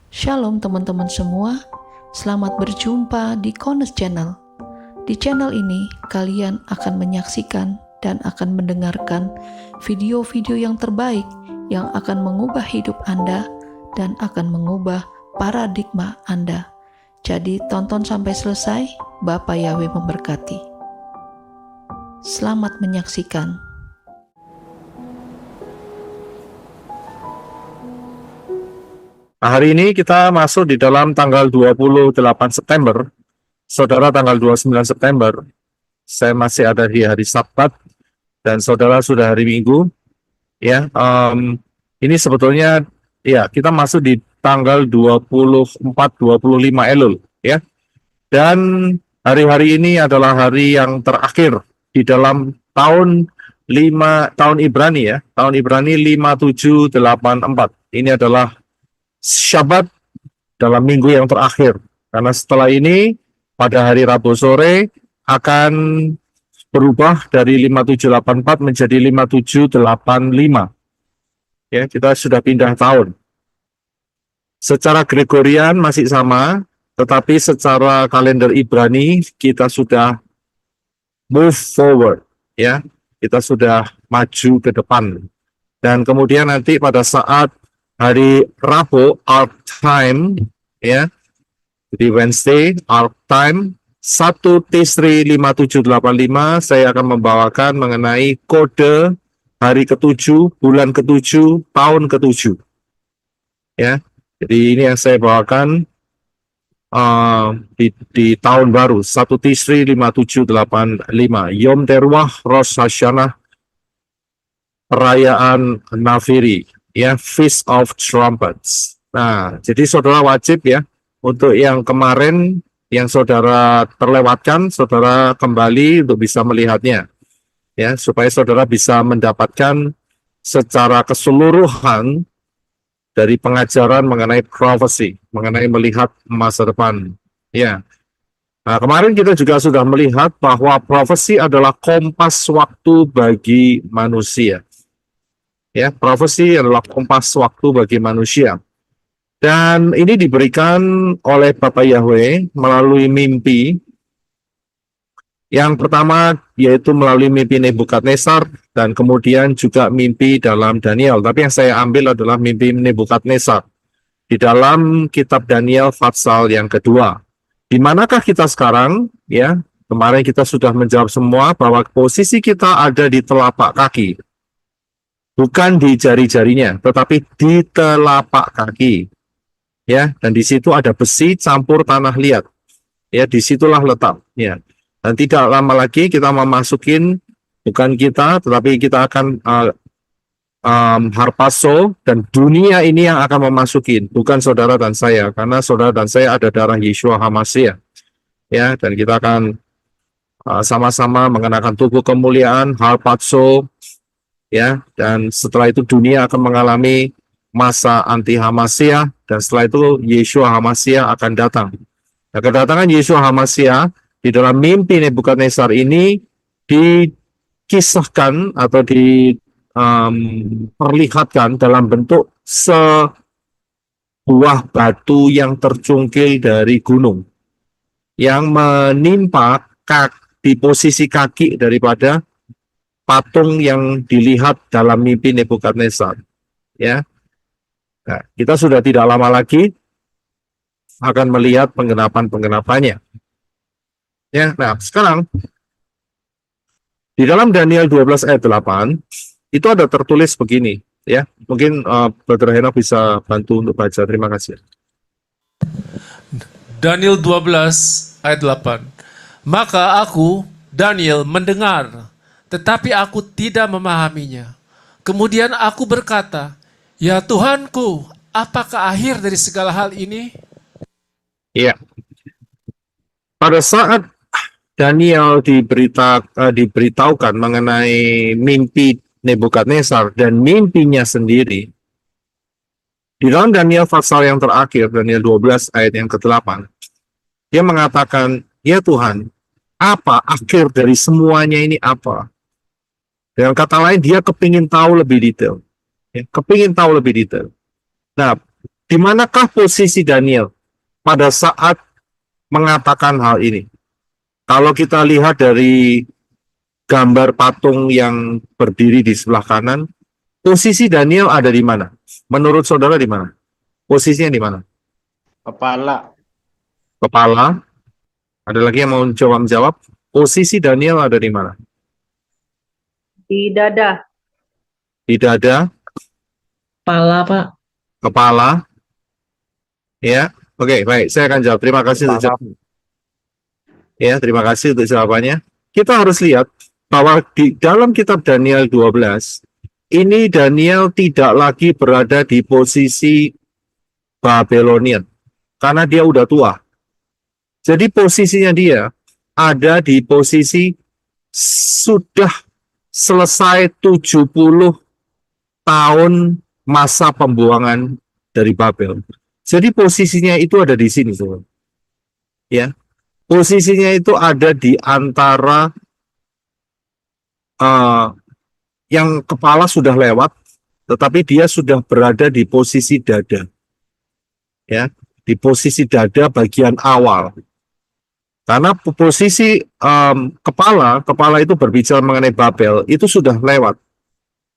Shalom teman-teman semua, selamat berjumpa di Kones Channel. Di channel ini, kalian akan menyaksikan dan akan mendengarkan video-video yang terbaik yang akan mengubah hidup Anda dan akan mengubah paradigma Anda. Jadi tonton sampai selesai, Bapak Yahweh memberkati. Selamat menyaksikan. Nah, hari ini kita masuk di dalam tanggal 28 September. Saudara tanggal 29 September, saya masih ada di hari Sabat, dan saudara sudah hari Minggu. Ya, ini sebetulnya ya kita masuk di tanggal 24-25 Elul, ya. Dan hari-hari ini adalah hari yang terakhir di dalam tahun Ibrani, ya. Tahun Ibrani 5784. Ini adalah Syabat dalam minggu yang terakhir, karena setelah ini pada hari Rabu sore akan berubah dari 5784 menjadi 5785. Ya, kita sudah pindah tahun. Secara Gregorian masih sama, tetapi secara kalender Ibrani kita sudah move forward, ya. Kita sudah maju ke depan. Dan kemudian nanti pada saat hari Rabu, Ark Time, ya, jadi Wednesday, Ark Time, 1 Tisri 5785, saya akan membawakan mengenai kode hari ke-7, bulan ke-7, tahun ke-7. Ya, jadi ini yang saya bawakan di tahun baru, 1 Tisri 5785, Yom Teruah, Rosh Hashanah, perayaan Nafiri, ya, Feast of Trumpets. Nah, jadi saudara wajib, ya, untuk yang kemarin yang saudara terlewatkan, saudara kembali untuk bisa melihatnya, ya, supaya saudara bisa mendapatkan secara keseluruhan dari pengajaran mengenai prophecy, mengenai melihat masa depan, ya. Nah, kemarin kita juga sudah melihat bahwa prophecy adalah kompas waktu bagi manusia. Ya, prophecy adalah kompas waktu bagi manusia. Dan ini diberikan oleh Bapak Yahweh melalui mimpi. Yang pertama yaitu melalui mimpi Nebukadnezar, dan kemudian juga mimpi dalam Daniel. Tapi yang saya ambil adalah mimpi Nebukadnezar di dalam kitab Daniel pasal yang kedua. Di manakah kita sekarang? Ya, kemarin kita sudah menjawab semua bahwa posisi kita ada di telapak kaki. Bukan di jari-jarinya, tetapi di telapak kaki. Ya, dan di situ ada besi campur tanah liat. Ya, disitulah letak. Ya, dan tidak lama lagi kita memasukin, bukan kita, tetapi kita akan harpaso, dan dunia ini yang akan memasukin, bukan saudara dan saya, karena saudara dan saya ada darah Yeshua HaMashiach. Ya, dan kita akan sama-sama mengenakan tubuh kemuliaan, harpaso. Ya, dan setelah itu dunia akan mengalami masa anti Hamashiach, dan setelah itu Yeshua HaMashiach akan datang. Nah, kedatangan Yeshua HaMashiach di dalam mimpi Nebukadnezar ini dikisahkan atau diperlihatkan dalam bentuk sebuah batu yang tercungkil dari gunung yang menimpa di posisi kaki daripada patung yang dilihat dalam mimpi Nebukadnezar, ya. Nah, kita sudah tidak lama lagi akan melihat penggenapan-penggenapannya. Ya, nah sekarang di dalam Daniel 12 ayat 8 itu ada tertulis begini, ya. Mungkin Brother Henok bisa bantu untuk baca. Terima kasih. Daniel 12 ayat 8. Maka aku, Daniel, mendengar, tetapi aku tidak memahaminya. Kemudian aku berkata, ya Tuhanku, apakah akhir dari segala hal ini? Iya. Pada saat Daniel diberitahukan mengenai mimpi Nebukadnezar dan mimpinya sendiri, di dalam Daniel pasal yang terakhir, Daniel 12 ayat yang ke-8, dia mengatakan, ya Tuhan, apa akhir dari semuanya ini apa? Dengan kata lain, dia kepingin tahu lebih detail. Ya, kepingin tahu lebih detail. Nah, Di manakah posisi Daniel pada saat mengatakan hal ini? Kalau kita lihat dari gambar patung yang berdiri di sebelah kanan, posisi Daniel ada di mana? Menurut saudara di mana? Posisinya di mana? Kepala. Kepala. Ada lagi yang mau coba menjawab? Posisi Daniel ada di mana? Di dada. Di dada, Kepala, Pak. kepala. Ya, oke, baik. Saya akan jawab. Terima kasih untuk jawabannya. Ya, terima kasih untuk jawabannya. Kita harus lihat bahwa di dalam kitab Daniel 12, ini Daniel tidak lagi berada di posisi Babylonian, karena dia udah tua. Jadi posisinya dia ada di posisi sudah selesai 70 tahun masa pembuangan dari Babel. Jadi posisinya itu ada di sini, saudara. Ya, posisinya itu ada di antara yang kepala sudah lewat, tetapi dia sudah berada di posisi dada. Ya, di posisi dada bagian awal. Karena posisi kepala itu berbicara mengenai Babel, itu sudah lewat.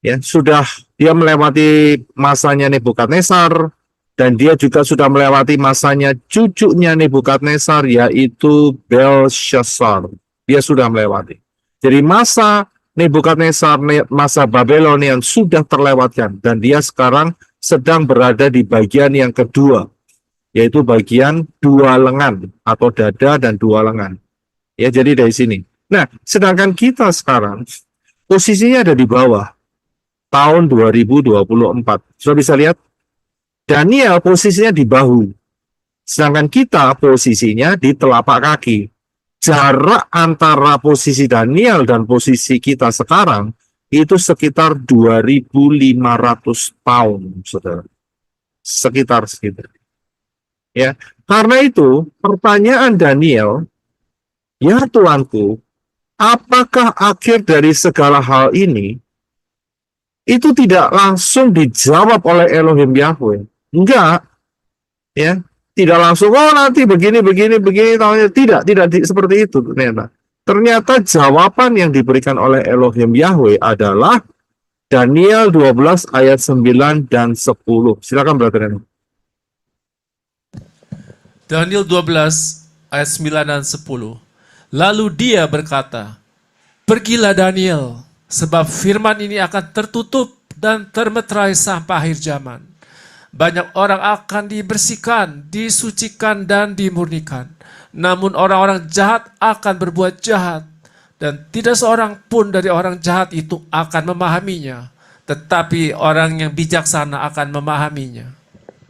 Ya, sudah dia melewati masanya Nebukadnezar, dan dia juga sudah melewati masanya cucunya Nebukadnezar, yaitu Belshazzar. Dia sudah melewati. Jadi masa Nebukadnezar, masa Babylonian sudah terlewatkan, dan dia sekarang sedang berada di bagian yang kedua, yaitu bagian dua lengan atau dada dan dua lengan. Ya, jadi dari sini. Nah, sedangkan kita sekarang posisinya ada di bawah tahun 2024. Sudah bisa lihat? Daniel posisinya di bahu. Sedangkan kita posisinya di telapak kaki. Jarak antara posisi Daniel dan posisi kita sekarang itu sekitar 2.500 tahun, saudara. Sekitar segitu. Ya, karena itu pertanyaan Daniel, ya Tuanku, apakah akhir dari segala hal ini itu tidak langsung dijawab oleh Elohim Yahweh? Enggak, ya, tidak langsung. Oh, nanti begini, tidak seperti itu ternyata. Ternyata jawaban yang diberikan oleh Elohim Yahweh adalah Daniel 12 ayat 9 dan 10. Silakan Brother. Daniel 12 ayat 9 dan 10. Lalu dia berkata, "Pergilah Daniel, sebab firman ini akan tertutup dan termeterai sampai akhir zaman. Banyak orang akan dibersihkan, disucikan, dan dimurnikan. Namun orang-orang jahat akan berbuat jahat, dan tidak seorang pun dari orang jahat itu akan memahaminya, tetapi orang yang bijaksana akan memahaminya."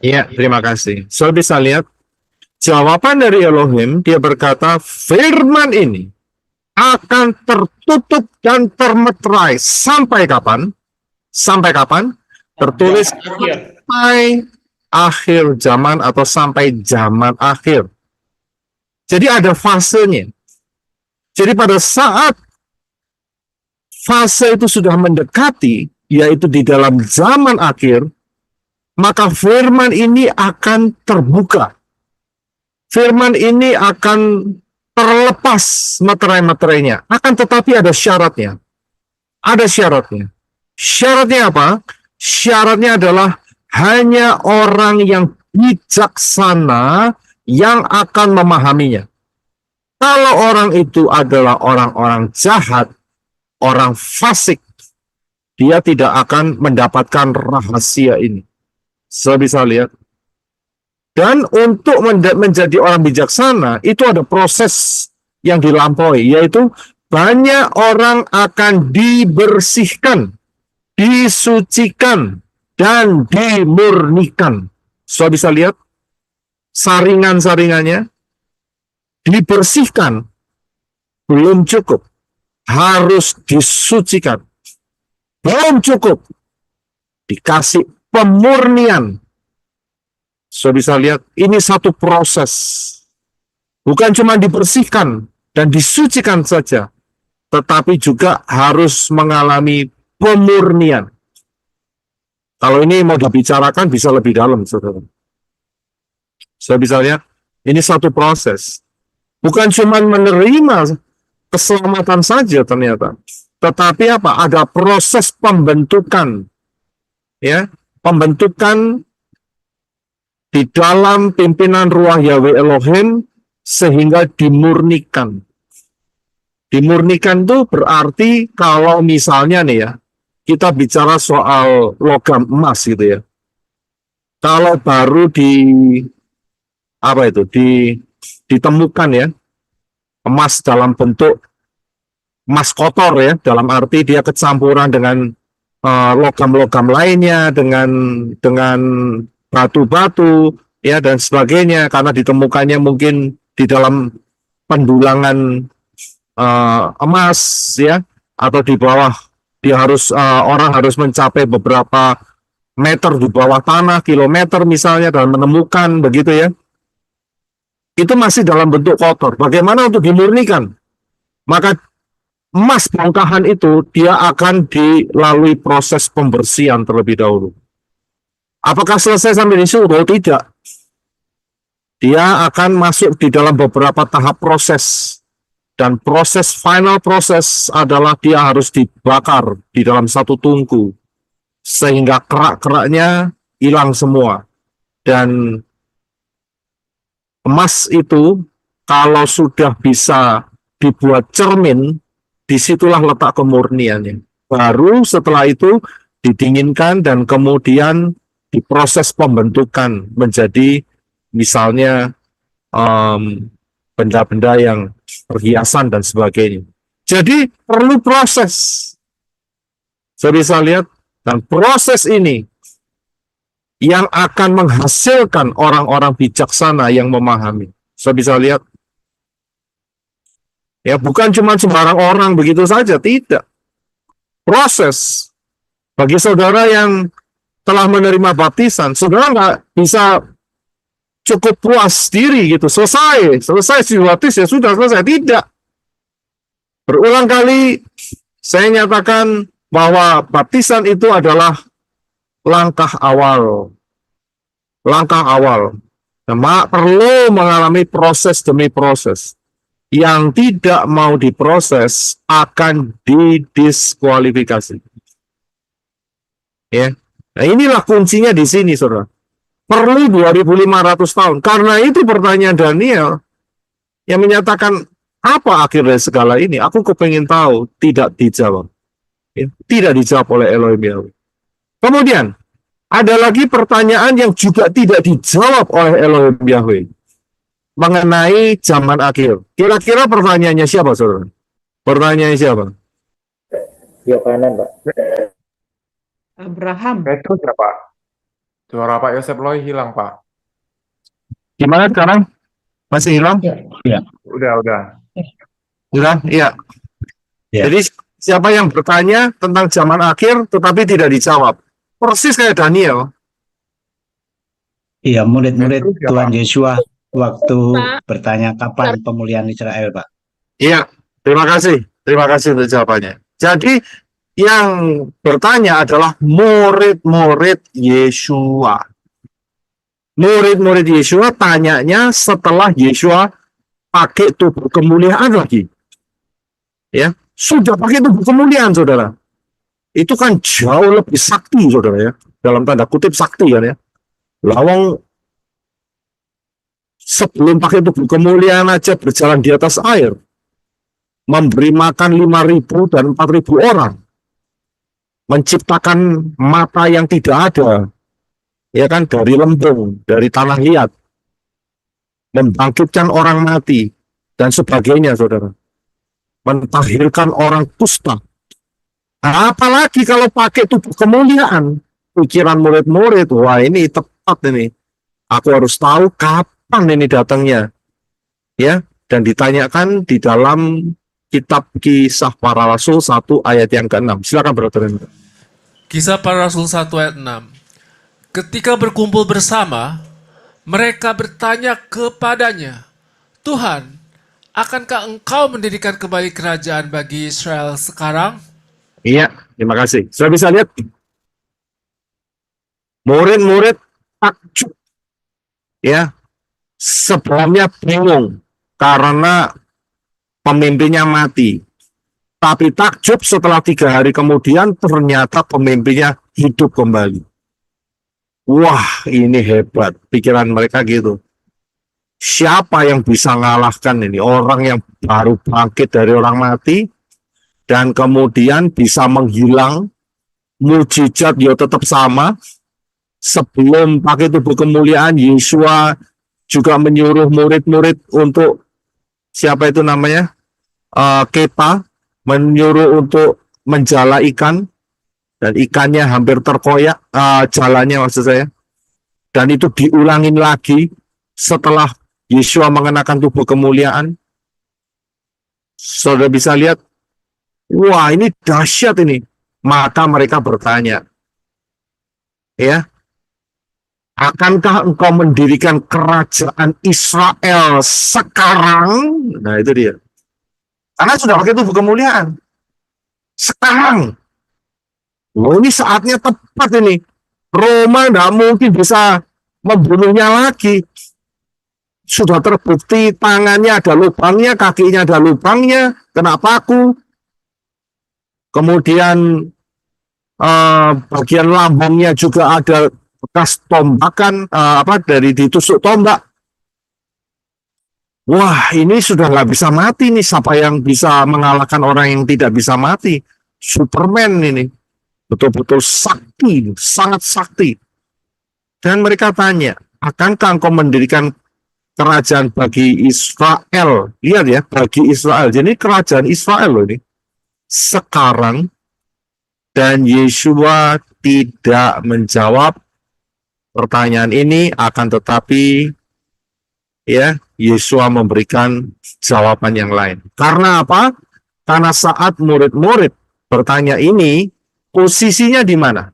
Iya, terima kasih. So bisa lihat, jawaban dari Elohim, dia berkata, firman ini akan tertutup dan termeterai. Sampai kapan? Sampai kapan? Tertulis sampai akhir zaman atau sampai zaman akhir. Jadi ada fasenya. Jadi pada saat fase itu sudah mendekati, yaitu di dalam zaman akhir, maka firman ini akan terbuka. Firman ini akan terlepas materai-materainya. Akan tetapi ada syaratnya. Ada syaratnya. Syaratnya apa? Syaratnya adalah hanya orang yang bijaksana yang akan memahaminya. Kalau orang itu adalah orang-orang jahat, orang fasik, dia tidak akan mendapatkan rahasia ini. Saya bisa lihat. Dan untuk menjadi orang bijaksana, itu ada proses yang dilampaui, yaitu banyak orang akan dibersihkan, disucikan, dan dimurnikan. So bisa lihat saringan-saringannya. Dibersihkan belum cukup, harus disucikan. Belum cukup, dikasih pemurnian. So bisa lihat, ini satu proses. Bukan cuma dibersihkan dan disucikan saja, tetapi juga harus mengalami pemurnian. Kalau ini mau dibicarakan bisa lebih dalam, saudara. Saya bisa lihat, ini satu proses. Bukan cuma menerima keselamatan saja ternyata, tetapi apa? Ada proses pembentukan, ya, pembentukan di dalam pimpinan ruah Yahweh Elohim sehingga dimurnikan. Dimurnikan itu berarti kalau misalnya nih ya, kita bicara soal logam emas gitu ya. Kalau baru ditemukan ya, emas dalam bentuk emas kotor ya, dalam arti dia kecampuran dengan logam-logam lainnya, dengan batu-batu ya dan sebagainya, karena ditemukannya mungkin di dalam pendulangan emas ya, atau di bawah orang harus mencapai beberapa meter di bawah tanah, kilometer misalnya, dan menemukan begitu ya, itu masih dalam bentuk kotor. Bagaimana untuk dimurnikan? Maka emas bongkahan itu dia akan dilalui proses pembersihan terlebih dahulu. Apakah selesai sampai di situ? Tidak. Dia akan masuk di dalam beberapa tahap proses. Dan final proses adalah dia harus dibakar di dalam satu tungku. Sehingga kerak-keraknya hilang semua. Dan emas itu kalau sudah bisa dibuat cermin, disitulah letak kemurniannya. Baru setelah itu didinginkan dan kemudian diproses pembentukan menjadi misalnya benda-benda yang perhiasan dan sebagainya. Jadi perlu proses. Saya bisa lihat, dan proses ini yang akan menghasilkan orang-orang bijaksana yang memahami. Saya bisa lihat, ya bukan cuma sembarang orang begitu saja, tidak. Proses. Bagi saudara yang telah menerima baptisan, saudara nggak bisa cukup puas diri gitu, selesai dibaptis ya sudah selesai, tidak. Berulang kali saya nyatakan bahwa baptisan itu adalah langkah awal. Perlu mengalami proses demi proses. Yang tidak mau diproses akan didiskualifikasi. Ya. Nah, inilah kuncinya di sini, saudara. Perlu 2.500 tahun. Karena itu pertanyaan Daniel yang menyatakan apa akhir dari segala ini. Aku kepingin tahu, tidak dijawab. Ya, tidak dijawab oleh Elohim Yahweh. Kemudian ada lagi pertanyaan yang juga tidak dijawab oleh Elohim Yahweh mengenai zaman akhir. Kira-kira pertanyaannya siapa, saudara? Pertanyaannya siapa? Yohanan, Pak. Abraham. Petrus ya, Pak. Suara Pak Yosef Loi hilang, Pak. Gimana sekarang? Masih hilang? Udah. Sudah? Iya. Ya. Jadi siapa yang bertanya tentang zaman akhir tetapi tidak dijawab? Persis kayak Daniel. Iya, murid-murid Petrus ya, Tuhan Pak. Yesus waktu bertanya kapan pemulihan Israel, Pak. Iya, terima kasih. Terima kasih untuk jawabannya. Jadi yang bertanya adalah murid-murid Yesua. Murid-murid Yesua tanyanya setelah Yesua pakai tubuh kemuliaan lagi. Ya, sudah pakai tubuh kemuliaan, saudara. Itu kan jauh lebih sakti, saudara ya. Dalam tanda kutip sakti kan ya. Lawang sebelum pakai tubuh kemuliaan aja berjalan di atas air. Memberi makan 5.000 dan 4.000 orang. Menciptakan mata yang tidak ada. Ya kan, dari lembung, dari tanah liat. Membangkitkan orang mati dan sebagainya, saudara. Mentahirkan orang kusta. Nah, apalagi kalau pakai tubuh kemuliaan. Pikiran murid-murid, wah ini tepat ini. Aku harus tahu kapan ini datangnya. Ya, dan ditanyakan di dalam kitab Kisah Para Rasul 1 ayat yang ke-6. Silakan Brother Hendra. Kisah Para Rasul 1 ayat 6. Ketika berkumpul bersama, mereka bertanya kepadanya, Tuhan, akankah engkau mendirikan kembali kerajaan bagi Israel sekarang? Iya, terima kasih. Sudah bisa lihat? Murid-murid takjub. Ya, sebelumnya bingung karena pemimpinnya mati. Tapi takjub setelah 3 hari kemudian ternyata pemimpinnya hidup kembali. Wah, ini hebat. Pikiran mereka gitu. Siapa yang bisa ngalahkan ini? Orang yang baru bangkit dari orang mati dan kemudian bisa menghilang, mujizat ya tetap sama. Sebelum pakai tubuh kemuliaan, Yesua juga menyuruh murid-murid untuk siapa itu namanya? Kepa, menyuruh untuk menjala ikan dan ikannya hampir terkoyak jalannya maksud saya. Dan itu diulangin lagi setelah Yesua mengenakan tubuh kemuliaan. Saudara bisa lihat, wah ini dahsyat ini. Maka mereka bertanya, ya, akankah engkau mendirikan kerajaan Israel sekarang? Nah itu dia. Karena sudah pakai tubuh kemuliaan. Sekarang. Oh, ini saatnya tepat ini. Roma tidak mungkin bisa membunuhnya lagi. Sudah terbukti tangannya ada lubangnya, kakinya ada lubangnya, kena paku. Kemudian bagian lambungnya juga ada bekas tombakan dari ditusuk tombak. Wah, ini sudah nggak bisa mati nih. Siapa yang bisa mengalahkan orang yang tidak bisa mati? Superman ini. Betul-betul sakti, sangat sakti. Dan mereka tanya, akankah engkau mendirikan kerajaan bagi Israel? Lihat ya, bagi Israel. Jadi kerajaan Israel loh ini. Sekarang, dan Yesua tidak menjawab pertanyaan ini, akan tetapi ya Yesua memberikan jawaban yang lain. Karena apa? Karena saat murid-murid bertanya ini, posisinya di mana?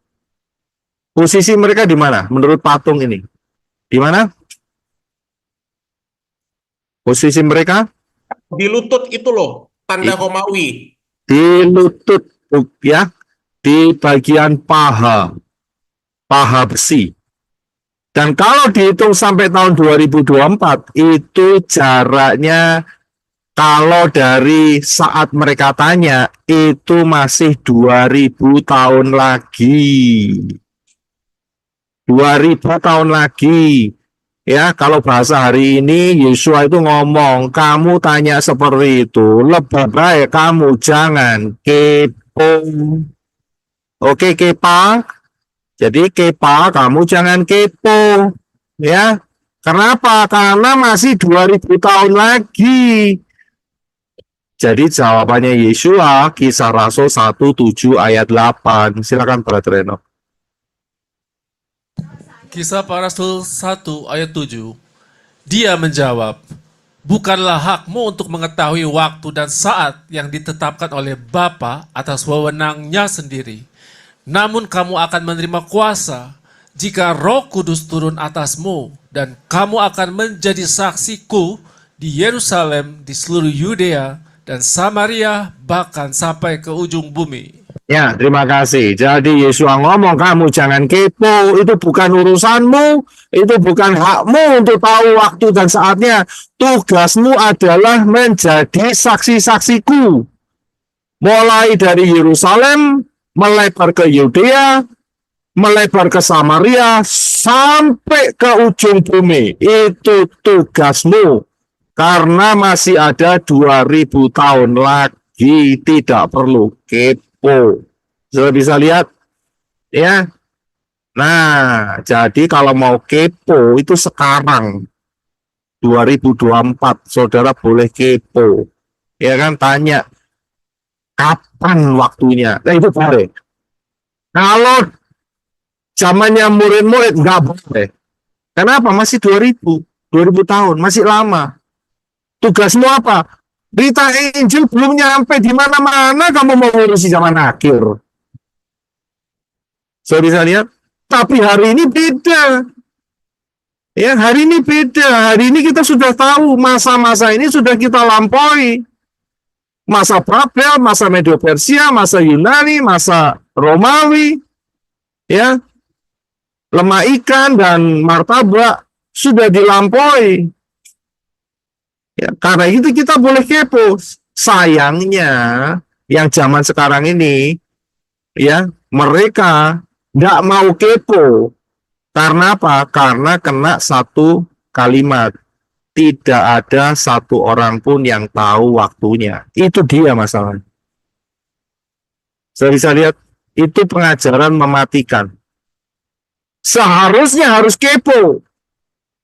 Posisi mereka di mana? Menurut patung ini, di mana? Posisi mereka Di lutut itu loh, tanda Romawi. di lutut, ya, di bagian paha besi. Dan kalau dihitung sampai tahun 2024, itu jaraknya kalau dari saat mereka tanya, itu masih 2000 tahun lagi. 2000 tahun lagi. Ya, kalau bahasa hari ini, Yesua itu ngomong, kamu tanya seperti itu, lebih baik kamu jangan kepo. Oke, kepa. Jadi kepa, kamu jangan kepo. Ya, kenapa? Karena masih 2000 tahun lagi. Jadi jawabannya Yesua, Kisah Rasul 1:7 ayat 8. Silakan Brother Reno. Kisah Para Rasul 1 ayat 7. Dia menjawab, bukanlah hakmu untuk mengetahui waktu dan saat yang ditetapkan oleh Bapa atas wewenangnya sendiri. Namun kamu akan menerima kuasa jika Roh Kudus turun atasmu, dan kamu akan menjadi saksiku di Yerusalem, di seluruh Yudea dan Samaria, bahkan sampai ke ujung bumi. Ya, terima kasih. Jadi Yesua ngomong, kamu jangan kepo, itu bukan urusanmu, itu bukan hakmu untuk tahu waktu dan saatnya. Tugasmu adalah menjadi saksi-saksiku. Mulai dari Yerusalem, melebar ke Yudea, melebar ke Samaria, sampai ke ujung bumi. Itu tugasmu. Karena masih ada 2000 tahun lagi, tidak perlu kepo. Sudah bisa lihat? Ya. Nah, jadi kalau mau kepo itu sekarang 2024, saudara boleh kepo. Ya kan, tanya kapan waktunya. Nah, itu boleh. Kalau zamannya murid-murid nggak boleh. Kenapa? Masih 2000 tahun, masih lama. Tugasmu apa? Berita Injil belum nyampe di mana-mana, kamu mau ngurusi zaman akhir. Saya bisa lihat, tapi hari ini beda. Ya, hari ini beda. Hari ini kita sudah tahu masa-masa ini sudah kita lampaui. Masa Babel, masa Medo-Persia, masa Yunani, masa Romawi, ya, lemah ikan dan martabak sudah dilampaui. Ya, karena itu kita boleh kepo. Sayangnya yang zaman sekarang ini, ya, mereka nggak mau kepo. Karena apa? Karena kena satu kalimat. Tidak ada satu orang pun yang tahu waktunya. Itu dia masalahnya. Saya bisa lihat, itu pengajaran mematikan. Seharusnya harus kepo.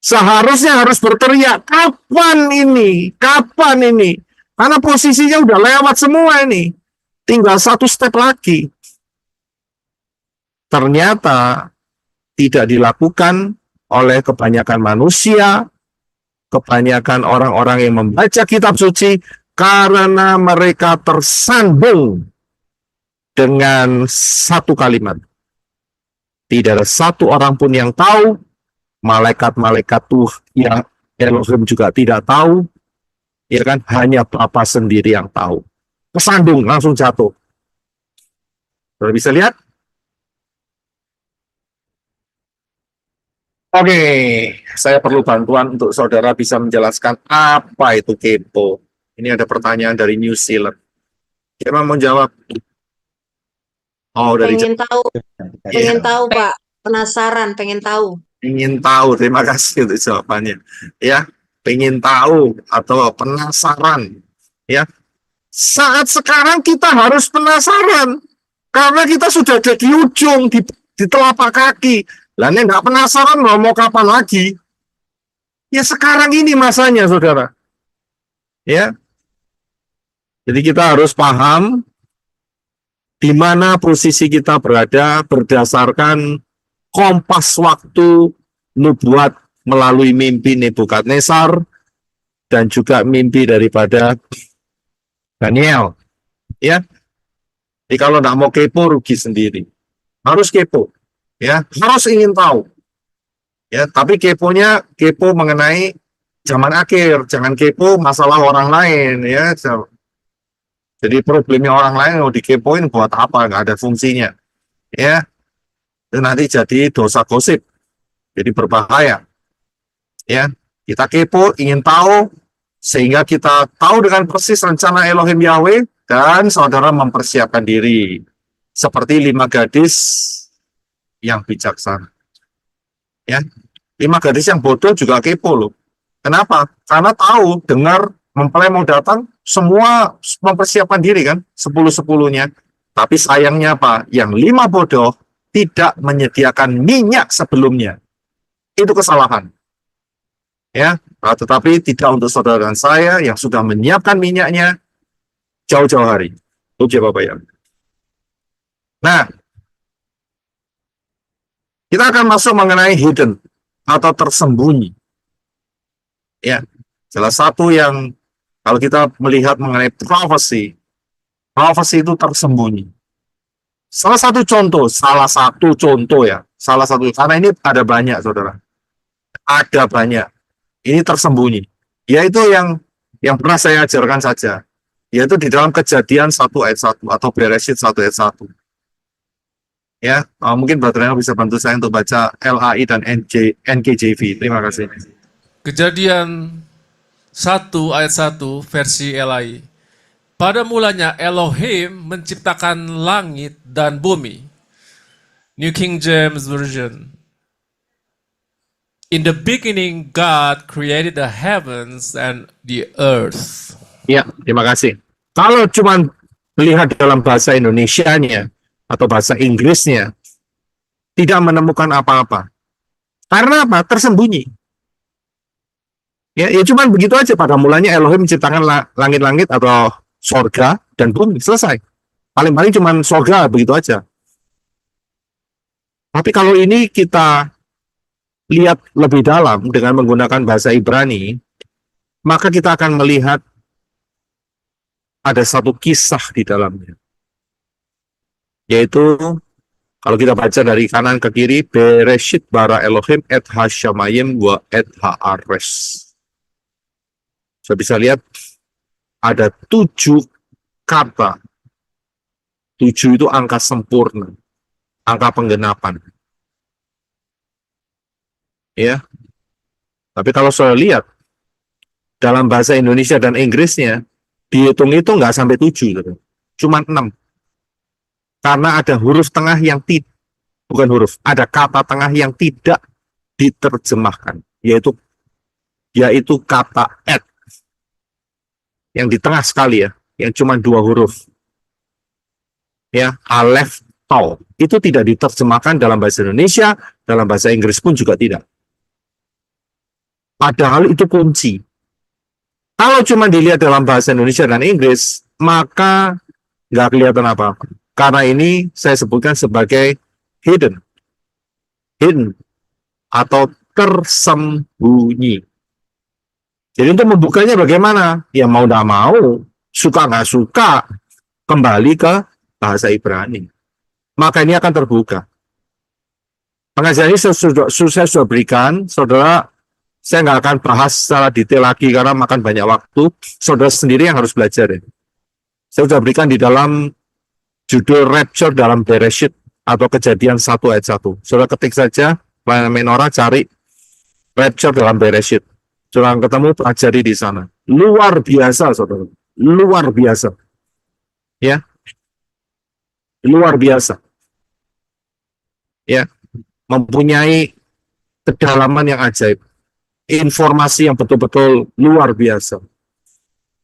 Seharusnya harus berteriak, kapan ini? Kapan ini? Karena posisinya udah lewat semua ini. Tinggal satu step lagi. Ternyata tidak dilakukan oleh kebanyakan manusia, kebanyakan orang-orang yang membaca kitab suci, karena mereka tersandung dengan satu kalimat. Tidak ada satu orang pun yang tahu, malaikat-malaikat tuh yang Elohim juga tidak tahu, ya kan, hanya Bapa sendiri yang tahu. Kesandung, langsung jatuh. Sudah bisa lihat? Oke, saya perlu bantuan untuk saudara bisa menjelaskan apa itu kepo. Ini ada pertanyaan dari New Zealand. Siapa mau jawab? Oh, dari Pengen tahu, Iya. pengen tahu Pak. Penasaran, pengen tahu. Ingin tahu. Terima kasih untuk jawabannya. Ya, pengen tahu atau penasaran. Ya, saat sekarang kita harus penasaran karena kita sudah ada di ujung, di telapak kaki. Lah ini nggak penasaran mau kapan lagi? Ya sekarang ini masanya, saudara. Ya, jadi kita harus paham di mana posisi kita berada berdasarkan kompas waktu nubuat melalui mimpi Nebukadnezar dan juga mimpi daripada Daniel. Ya, jadi kalau nggak mau kepo rugi sendiri. Harus kepo. Ya, harus ingin tahu. Ya, tapi keponya kepo mengenai zaman akhir, jangan kepo masalah orang lain, ya. Jadi problemnya orang lain mau dikepoin buat apa? Nggak ada fungsinya. Ya, itu nanti jadi dosa gosip. Jadi berbahaya. Ya, kita kepo, ingin tahu, sehingga kita tahu dengan persis rencana Elohim Yahweh, dan saudara mempersiapkan diri. Seperti 5 gadis yang bijaksana. Ya, 5 gadis yang bodoh juga kepo loh. Kenapa? Karena tahu, dengar, mempelai mau datang, semua mempersiapkan diri kan, 10-10-nya. Tapi sayangnya apa? Yang 5 bodoh tidak menyediakan minyak sebelumnya. Itu kesalahan. Ya, tetapi tidak untuk saudara dan saya yang sudah menyiapkan minyaknya jauh-jauh hari. Oke Bapak ya. Nah, kita akan masuk mengenai hidden atau tersembunyi. Ya, salah satu yang kalau kita melihat mengenai prophecy itu tersembunyi. Salah satu contoh ya, karena ini ada banyak saudara, ada banyak. Ini tersembunyi, yaitu yang pernah saya ajarkan saja, yaitu di dalam Kejadian 1 ayat 1 atau Bereshit 1 ayat 1. Ya, mungkin Brother Reno bisa bantu saya untuk baca LAI dan NKJV. Terima kasih. Kejadian 1 ayat 1 versi LAI. Pada mulanya Elohim menciptakan langit dan bumi. New King James Version. In the beginning God created the heavens and the earth. Ya, terima kasih. Kalau cuma melihat dalam bahasa Indonesianya atau bahasa Inggrisnya, tidak menemukan apa-apa. Karena apa? Tersembunyi. Ya cuma begitu aja. Pada mulanya Elohim menciptakan langit-langit atau sorga dan bumi. Selesai. Paling-paling cuma sorga, begitu aja. Tapi kalau ini kita lihat lebih dalam dengan menggunakan bahasa Ibrani, maka kita akan melihat ada satu kisah di dalamnya. Yaitu, kalau kita baca dari kanan ke kiri, Bereshit bara Elohim et ha-shamayim wa et ha-ares. Saya bisa lihat ada 7 kata. 7 itu angka sempurna, angka penggenapan. Ya, tapi kalau saya lihat dalam bahasa Indonesia dan Inggrisnya, dihitung itu nggak sampai 7, gitu. Cuma 6. Karena ada huruf tengah yang bukan huruf, ada kata tengah yang tidak diterjemahkan, yaitu kata at, yang di tengah sekali ya, yang cuma 2 huruf. Ya, alef, tau. Itu tidak diterjemahkan dalam bahasa Indonesia, dalam bahasa Inggris pun juga tidak. Padahal itu kunci. Kalau cuma dilihat dalam bahasa Indonesia dan Inggris, maka nggak kelihatan apa-apa. Karena ini saya sebutkan sebagai hidden atau tersembunyi. Jadi untuk membukanya bagaimana? Ya mau tidak mau, suka nggak suka, kembali ke bahasa Ibrani. Maka ini akan terbuka. Pengajaran ini saya sudah berikan, saudara. Saya nggak akan bahas secara detail lagi karena makan banyak waktu. Saudara sendiri yang harus belajar. Ya. Saya sudah berikan di dalam judul Rapture dalam Bereshit atau Kejadian 1 ayat 1. Saudara ketik saja, pelayanan Menora, cari Rapture dalam Bereshit. Saudara ketemu, pelajari di sana. Luar biasa, saudara. Luar biasa. Ya. Luar biasa. Ya. Mempunyai kedalaman yang ajaib. Informasi yang betul-betul luar biasa.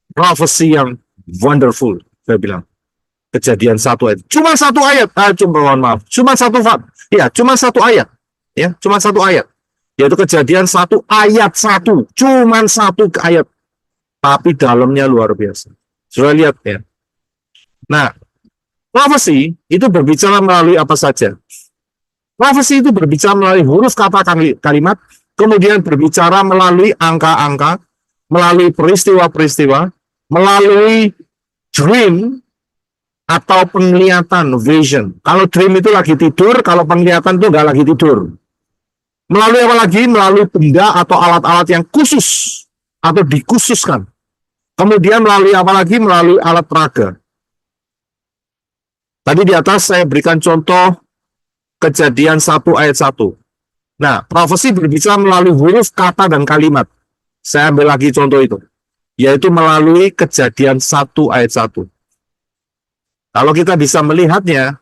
Prophecy yang wonderful, saya bilang. Kejadian 1 ayat. Cuma 1 ayat. Mohon maaf. Cuma 1 ya, cuma 1 ayat. Ya, cuma 1 ayat. Yaitu Kejadian 1 ayat 1. Cuma 1 ayat. Tapi dalamnya luar biasa. Sudah lihat ya. Nah, prophecy itu berbicara melalui apa saja. Prophecy itu berbicara melalui huruf kata kalimat, kemudian berbicara melalui angka-angka, melalui peristiwa-peristiwa, melalui dream atau penglihatan, vision. Kalau dream itu lagi tidur, kalau penglihatan itu nggak lagi tidur. Melalui apa lagi? Melalui benda atau alat-alat yang khusus atau dikhususkan. Kemudian melalui apa lagi? Melalui alat peraga. Tadi di atas saya berikan contoh Kejadian 1 ayat 1. Nah, profesi berbicara melalui huruf, kata, dan kalimat. Saya ambil lagi contoh itu. Yaitu melalui Kejadian 1 ayat 1. Kalau kita bisa melihatnya,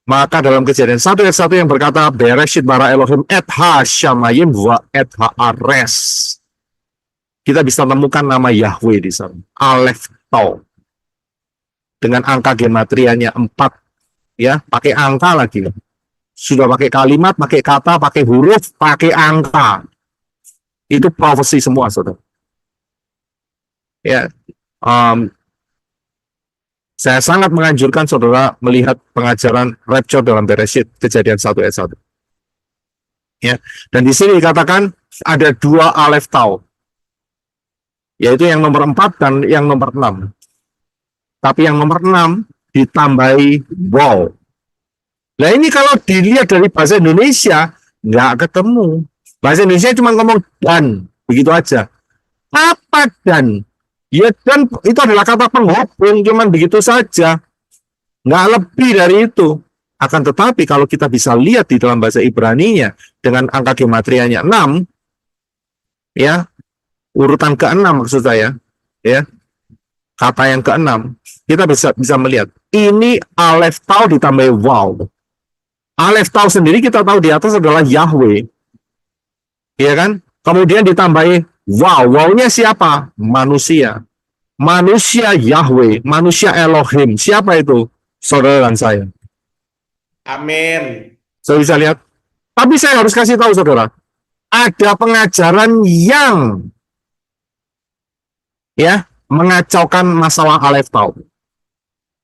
maka dalam Kejadian 1 ayat 1 yang berkata, Bereshit bara Elohim et ha-shamayim wa et ha-ares. Kita bisa temukan nama Yahweh di sana. Alef Tau. Dengan angka gematrianya 4. Ya, pakai angka lagi. Sudah pakai kalimat, pakai kata, pakai huruf, pakai angka. Itu profesi semua, saudara. Ya, saya sangat menganjurkan saudara melihat pengajaran Rapture dalam Bereshit, Kejadian 1 ayat 1. Ya, dan di sini dikatakan ada 2 alef tau, yaitu yang nomor 4 dan yang nomor 6. Tapi yang nomor 6 ditambahi wow. Nah ini kalau dilihat dari bahasa Indonesia, nggak ketemu. Bahasa Indonesia cuma ngomong dan, begitu aja. Apa dan? Ya dan itu adalah kata penghubung, cuman begitu saja. Nggak lebih dari itu. Akan tetapi kalau kita bisa lihat di dalam bahasa Ibraninya, dengan angka gematrianya 6, ya, urutan ke-6 maksud saya, ya, kata yang ke-6, kita bisa melihat. Ini alef tau ditambah wow. Alef tau sendiri kita tahu di atas adalah Yahweh. Ya kan? Kemudian ditambahi wow. Wow-nya siapa? Manusia. Manusia Yahweh, manusia Elohim. Siapa itu? Saudara dan saya. Amin. Saya bisa lihat. Tapi saya harus kasih tahu saudara. Ada pengajaran yang ya mengacaukan masalah alef tau.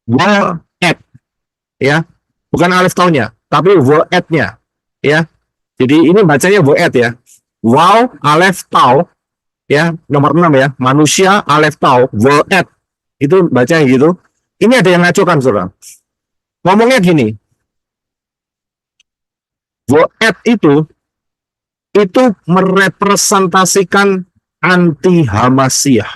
Wal-et. Ya. Bukan alef taunya, tapi wal-et-nya. Ya. Jadi ini bacanya wal-et ya. Wow, alef tau. Ya, nomor 6 ya. Manusia, alef tau, wal-et. Itu bacanya gitu. Ini ada yang ngacaukan, saudara. Ngomongnya gini. Wal-et itu merepresentasikan anti-Hamasyah.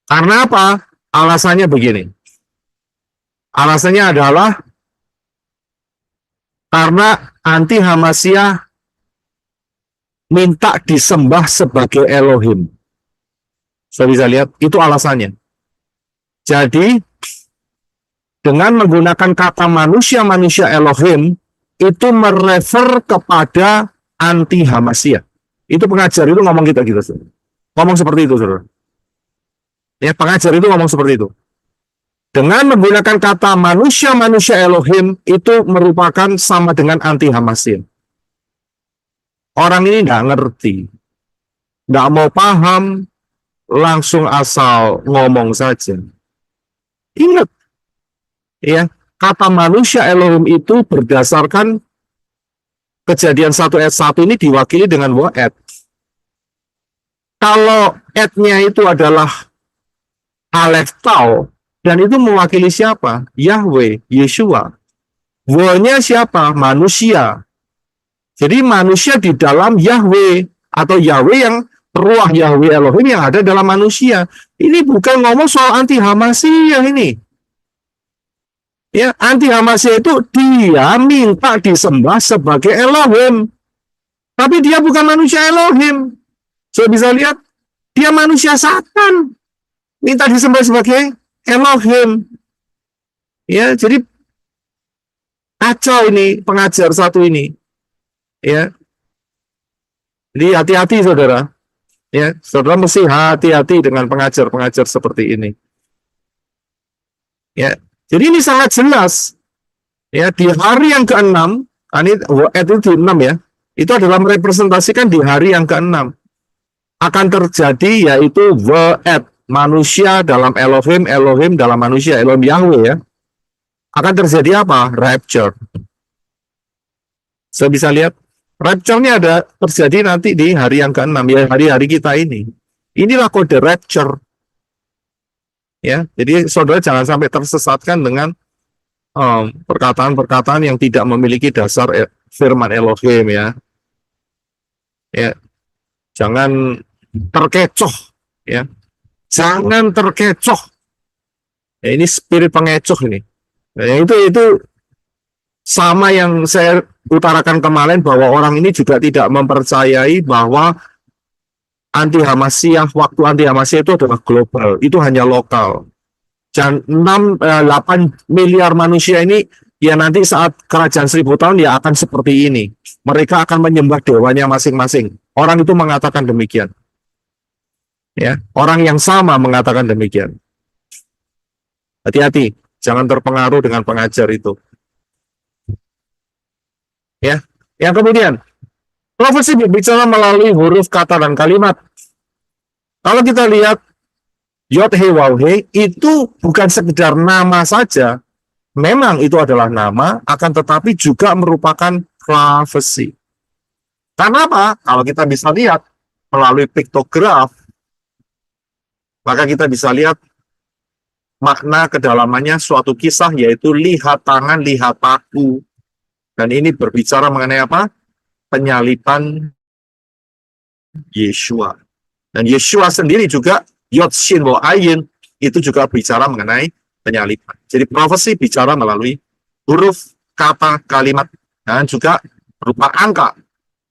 Karena apa? Alasannya begini. Alasannya adalah karena anti-Hamasyah minta disembah sebagai Elohim. Saya bisa lihat, itu alasannya. Jadi, dengan menggunakan kata manusia Elohim, itu merefer kepada anti Hamasiyah. Itu pengajar itu ngomong gitu, saudara. Ngomong seperti itu, saudara. Ya, pengajar itu ngomong seperti itu. Dengan menggunakan kata manusia Elohim, itu merupakan sama dengan anti Hamasiyah. Orang ini nggak ngerti, nggak mau paham, langsung asal ngomong saja. Ingat, ya, kata manusia Elohim itu berdasarkan Kejadian 1 ayat 1 ini diwakili dengan wa'ed. Kalau ed-nya itu adalah alef tau, dan itu mewakili siapa? Yahweh, Yeshua. W-nya siapa? Manusia. Jadi manusia di dalam Yahweh, atau Yahweh yang ruah Yahweh Elohim yang ada dalam manusia. Ini bukan ngomong soal anti Hamasiyah ini. Ya, anti Hamasiyah itu dia minta disembah sebagai Elohim. Tapi dia bukan manusia Elohim. Saya bisa lihat, dia manusia Satan. Minta disembah sebagai Elohim. Ya, jadi kacau ini pengajar satu ini. Ya. Jadi hati-hati saudara. Ya, saudara mesti hati-hati dengan pengajar-pengajar seperti ini. Ya. Jadi ini sangat jelas. Ya, di hari yang ke-6, ini itu di 6 ya. Itu adalah merepresentasikan di hari yang ke-6 akan terjadi yaitu wa'ed, manusia dalam Elohim, Elohim dalam manusia, Elohim Yahweh ya. Akan terjadi apa? Rapture. Saya bisa lihat rapture-nya ada terjadi nanti di hari yang ke-6 ya, hari-hari kita ini. Inilah kode rapture. Ya, jadi saudara jangan sampai tersesatkan dengan perkataan-perkataan yang tidak memiliki dasar firman Elohim ya. Ya, jangan terkecoh ya. Jangan terkecoh. Ya, ini spirit pengecoh ini. Ya, itu sama yang saya utarakan kemarin bahwa orang ini juga tidak mempercayai bahwa anti Hamasiyah, waktu anti Hamasiyah itu adalah global, itu hanya lokal. Dan 8 miliar manusia ini ya nanti saat kerajaan 1000 tahun ya akan seperti ini. Mereka akan menyembah dewanya masing-masing. Orang itu mengatakan demikian. Ya, orang yang sama mengatakan demikian. Hati-hati, jangan terpengaruh dengan pengajar itu. Ya, yang kemudian profesi berbicara melalui huruf, kata, dan kalimat. Kalau kita lihat Yod He Waw He itu bukan sekedar nama saja. Memang itu adalah nama, akan tetapi juga merupakan profesi. Karena apa? Kalau kita bisa lihat melalui piktograf, maka kita bisa lihat makna kedalamannya suatu kisah, yaitu lihat tangan, lihat paku. Dan ini berbicara mengenai apa? Penyalipan Yeshua. Dan Yeshua sendiri juga, Yod Shin Wo Ayin, itu juga bicara mengenai penyalipan. Jadi profesi bicara melalui huruf, kata, kalimat, dan juga berupa angka.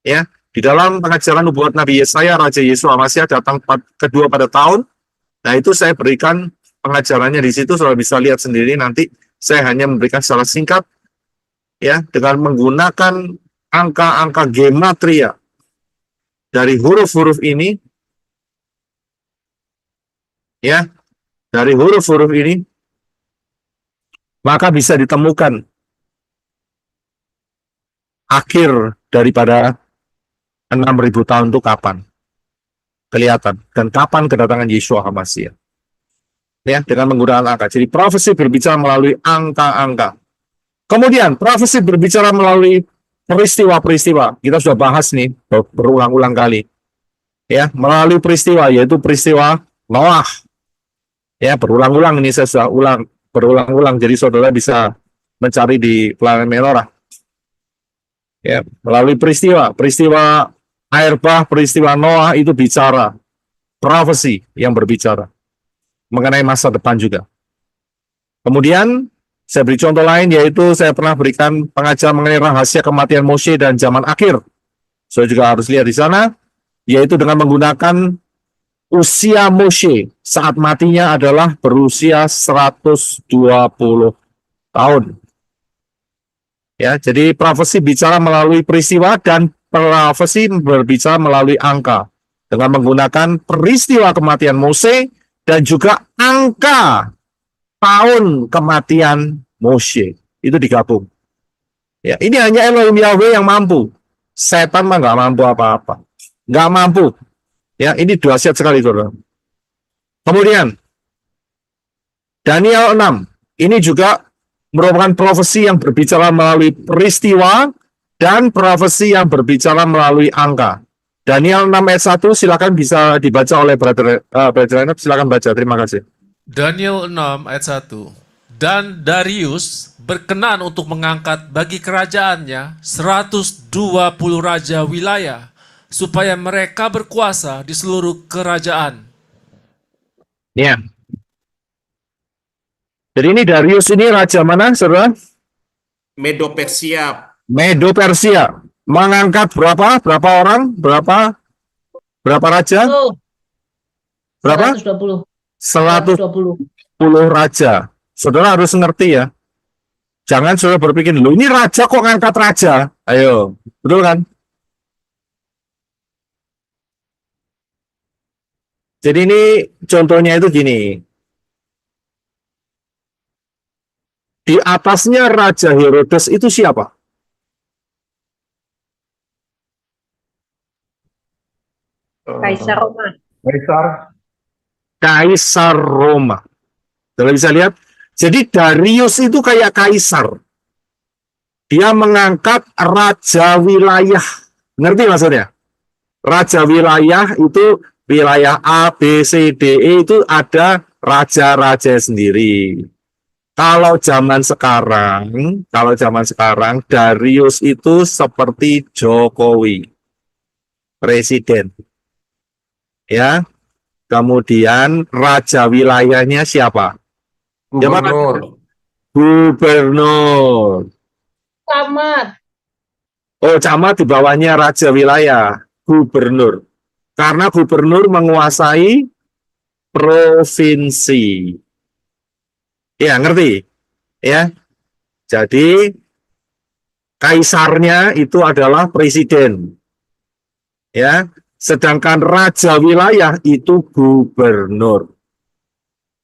Ya, di dalam pengajaran nubuat Nabi Yesaya, Raja Yeshua Mashiach datang kedua pada tahun. Nah, itu saya berikan pengajarannya di situ, saudara bisa lihat sendiri nanti. Saya hanya memberikan secara singkat, ya, dengan menggunakan angka-angka gematria dari huruf-huruf ini. Ya, dari huruf-huruf ini maka bisa ditemukan akhir daripada 6.000 tahun itu kapan kelihatan, dan kapan kedatangan Yeshua HaMashiach. Ya, dengan menggunakan angka. Jadi profesi berbicara melalui angka-angka. Kemudian profesi berbicara melalui peristiwa-peristiwa. Kita sudah bahas nih berulang-ulang kali. Ya, melalui peristiwa, yaitu peristiwa Noah. Ya, berulang-ulang ini saya sudah berulang-ulang, jadi saudara bisa mencari di Planet Menorah. Ya, melalui peristiwa air bah, peristiwa Noah itu bicara profesi yang berbicara mengenai masa depan juga. Kemudian saya beri contoh lain, yaitu saya pernah berikan pengajaran mengenai rahasia kematian Moshe dan zaman akhir. Saya juga harus lihat di sana, yaitu dengan menggunakan usia Moshe saat matinya adalah berusia 120 tahun. Ya, jadi profesi bicara melalui peristiwa dan profesi berbicara melalui angka dengan menggunakan peristiwa kematian Mose dan juga angka tahun kematian Moshe. Itu digabung. Ya, ini hanya Elohim Yahweh yang mampu. Setan mah nggak mampu apa-apa. Nggak mampu. Ya, ini dahsyat sekali, saudara. Kemudian, Daniel 6. Ini juga merupakan profesi yang berbicara melalui peristiwa dan profesi yang berbicara melalui angka. Daniel 6 ayat 1, silakan bisa dibaca oleh Brother Reinhard. Silakan baca, terima kasih. Daniel 6 ayat 1. Dan Darius berkenan untuk mengangkat bagi kerajaannya 120 raja wilayah, supaya mereka berkuasa di seluruh kerajaan. Ya. Jadi ini Darius ini raja mana, saudara? Medo Persia. Medo Persia. Mengangkat berapa? Berapa orang? Berapa raja? Berapa? 120. 120 120. raja. Saudara harus ngerti ya. Jangan saudara berpikir, loh ini raja kok ngangkat raja? Ayo, betul kan? Jadi ini contohnya itu gini. Di atasnya Raja Herodes itu siapa? Kaisar Roma. Kaisar. Kaisar Roma. Saudara bisa lihat? Jadi Darius itu kayak kaisar. Dia mengangkat raja wilayah. Ngerti maksudnya? Raja wilayah itu wilayah A, B, C, D, E itu ada raja-raja sendiri. Kalau zaman sekarang Darius itu seperti Jokowi, presiden. Ya. Kemudian raja wilayahnya siapa? Gubernur. Gubernur. Camat. Oh, camat di bawahnya raja wilayah, gubernur. Karena gubernur menguasai provinsi. Ya, ngerti? Ya. Jadi kaisarnya itu adalah presiden. Ya. Sedangkan raja wilayah itu gubernur.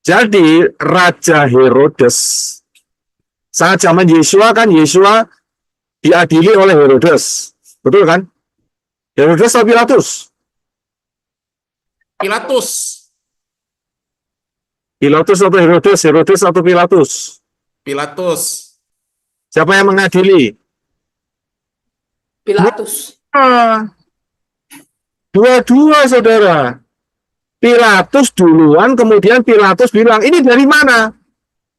Jadi Raja Herodes saat zaman Yesua kan Yesua diadili oleh Herodes. Betul kan? Herodes atau Pilatus? Pilatus. Pilatus atau Herodes? Herodes atau Pilatus? Pilatus. Siapa yang mengadili? Pilatus. Dua-dua, saudara. Pilatus duluan, kemudian Pilatus bilang, ini dari mana?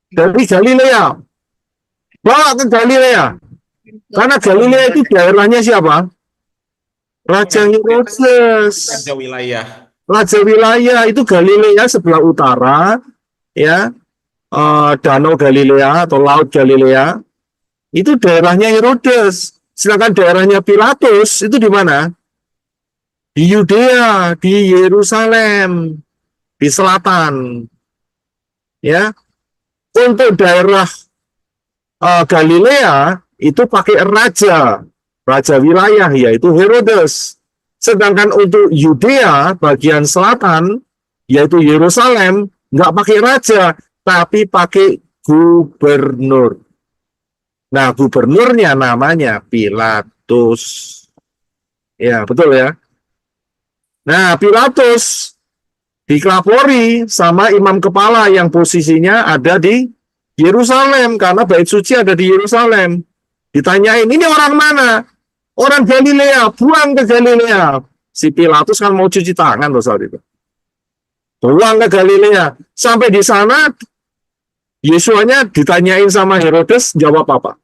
Dari Galilea. Bawa ke Galilea. Karena Galilea itu daerahnya siapa? Raja Herodes. Raja wilayah. Raja wilayah itu Galilea sebelah utara, ya, Danau Galilea atau Laut Galilea, itu daerahnya Herodes. Sedangkan daerahnya Pilatus itu di mana? Di Yudea, di Yerusalem, di selatan. Ya, untuk daerah Galilea itu pakai raja wilayah yaitu Herodes. Sedangkan untuk Yudea bagian selatan yaitu Yerusalem nggak pakai raja tapi pakai gubernur. Nah, gubernurnya namanya Pilatus. Ya, betul ya. Nah, Pilatus dikelapori sama imam kepala yang posisinya ada di Yerusalem karena bait suci ada di Yerusalem. Ditanyain, ini orang mana? Orang Galilea, buang ke Galilea. Si Pilatus kan mau cuci tangan loh saat itu. Buang ke Galilea. Sampai di sana, Yesuanya ditanyain sama Herodes, jawab apa?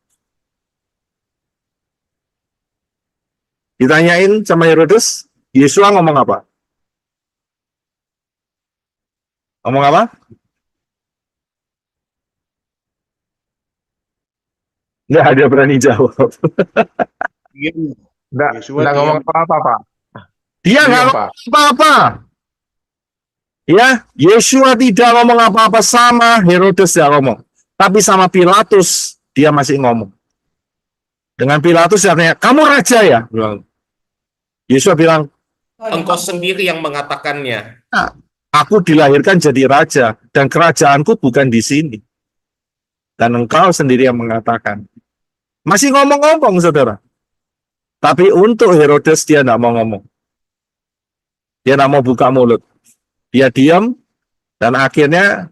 Ditanyain sama Herodes, Yesua ngomong apa? Ngomong apa? Nggak ada berani jawab. Enggak ngomong apa-apa, Pak. Dia nggak Diam, ngomong Pak. apa-apa. Ya, Yesua tidak ngomong apa-apa sama Herodes tidak ngomong. Tapi sama Pilatus dia masih ngomong. Dengan Pilatus artinya, kamu raja ya? Bilang. Yesua bilang, Engkau sendiri yang mengatakannya. aku dilahirkan jadi raja dan kerajaanku bukan di sini. Dan engkau sendiri yang mengatakan. Masih ngomong-ngomong, saudara. Tapi untuk Herodes dia tidak mau ngomong. Dia tidak mau buka mulut. Dia diam dan akhirnya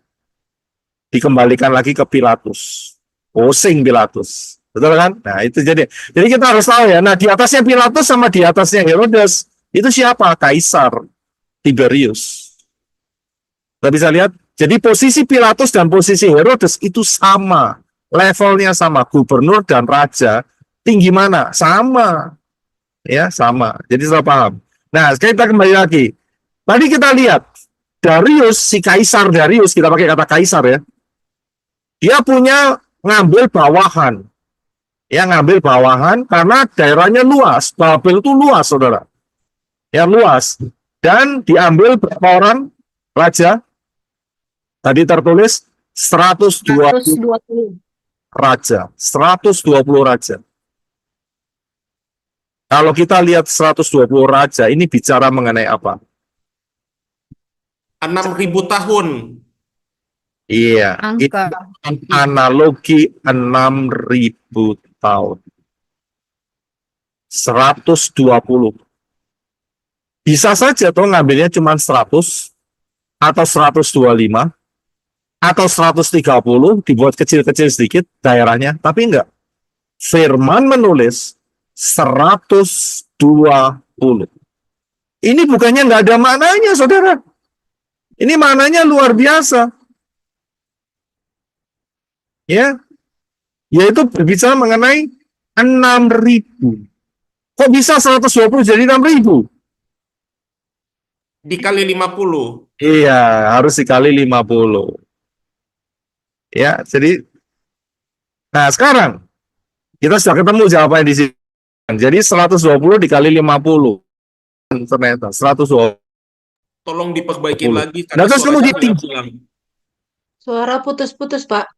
dikembalikan lagi ke Pilatus. Pusing Pilatus. Betul kan? Nah, itu jadi kita harus tahu ya. Nah, di atasnya Pilatus sama di atasnya Herodes itu siapa? Kaisar Tiberius. Kita bisa lihat, jadi posisi Pilatus dan posisi Herodes itu sama. Levelnya sama, gubernur dan raja tinggi mana? Sama. Ya, sama. Jadi sudah paham. Nah, sekarang kita kembali lagi. Tadi kita lihat Darius, si Kaisar Darius, kita pakai kata Kaisar ya. Dia punya ngambil bawahan. Ya, ngambil bawahan karena daerahnya luas. Babel itu luas, saudara. Ya, luas. Dan diambil berapa orang raja? Tadi tertulis 120 120. raja. 120 raja. Kalau kita lihat 120 raja, ini bicara mengenai apa? 6.000 tahun. Iya, itu analogi 6.000 tahun. 120. Bisa saja toh ngambilnya cuma 100 atau 125 atau 130 dibuat kecil-kecil sedikit daerahnya, tapi enggak. Firman menulis 120. Ini bukannya enggak ada maknanya, saudara. Ini maknanya luar biasa. Ya, yaitu berbicara mengenai 6.000. Kok bisa 120 jadi 6.000? Dikali 50. Iya, harus dikali 50. Ya, jadi nah sekarang kita sudah ketemu jawabannya di sini. Jadi 120 dikali 50. Ternyata 120. Tolong diperbaiki lagi Nah, karena terus suara kemudian saya hilang. Suara putus-putus, Pak.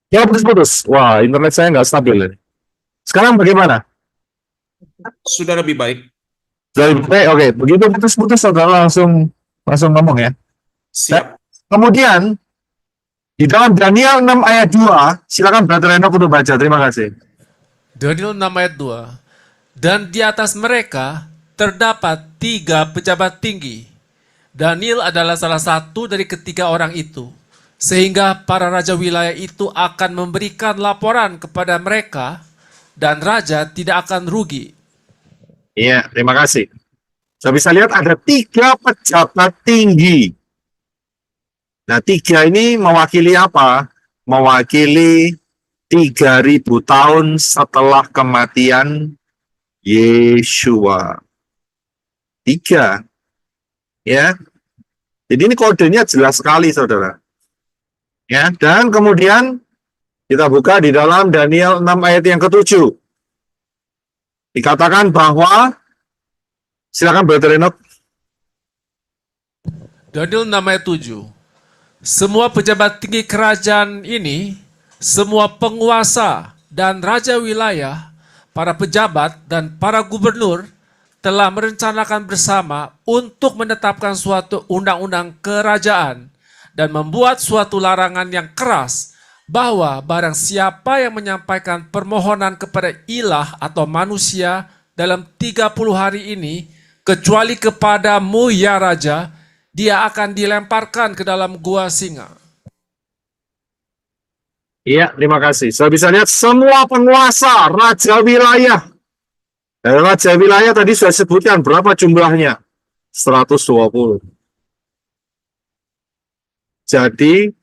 ya putus-putus. Wah, internet saya nggak stabil ini. Sekarang bagaimana? Sudah lebih baik. Oke, begitu putus-putus saudara langsung ngomong ya. Siap. Kemudian di dalam Daniel 6 ayat 2, silakan Brother Enoch untuk baca. Terima kasih. Daniel 6 ayat 2. Dan di atas mereka terdapat 3 pejabat tinggi. Daniel adalah salah satu dari ketiga orang itu. Sehingga para raja wilayah itu akan memberikan laporan kepada mereka dan raja tidak akan rugi. Iya, terima kasih. Saya bisa lihat ada 3 pejabat tinggi. Nah, 3 ini mewakili apa? Mewakili 3.000 tahun setelah kematian Yesua. 3. Ya. Jadi ini kodenya jelas sekali, saudara. Ya, dan kemudian kita buka di dalam Daniel 6 ayat yang ke-7. Dikatakan bahwa, silakan Brother Enoch. Daniel 6 ayat 7. Semua pejabat tinggi kerajaan ini, semua penguasa dan raja wilayah, para pejabat dan para gubernur telah merencanakan bersama untuk menetapkan suatu undang-undang kerajaan dan membuat suatu larangan yang keras bahwa barang siapa yang menyampaikan permohonan kepada ilah atau manusia dalam 30 hari ini, kecuali kepadamu ya Raja, dia akan dilemparkan ke dalam gua singa. Iya, terima kasih. Saya bisa lihat semua penguasa, raja wilayah. Dan raja wilayah tadi saya sebutkan berapa jumlahnya? 120. Jadi,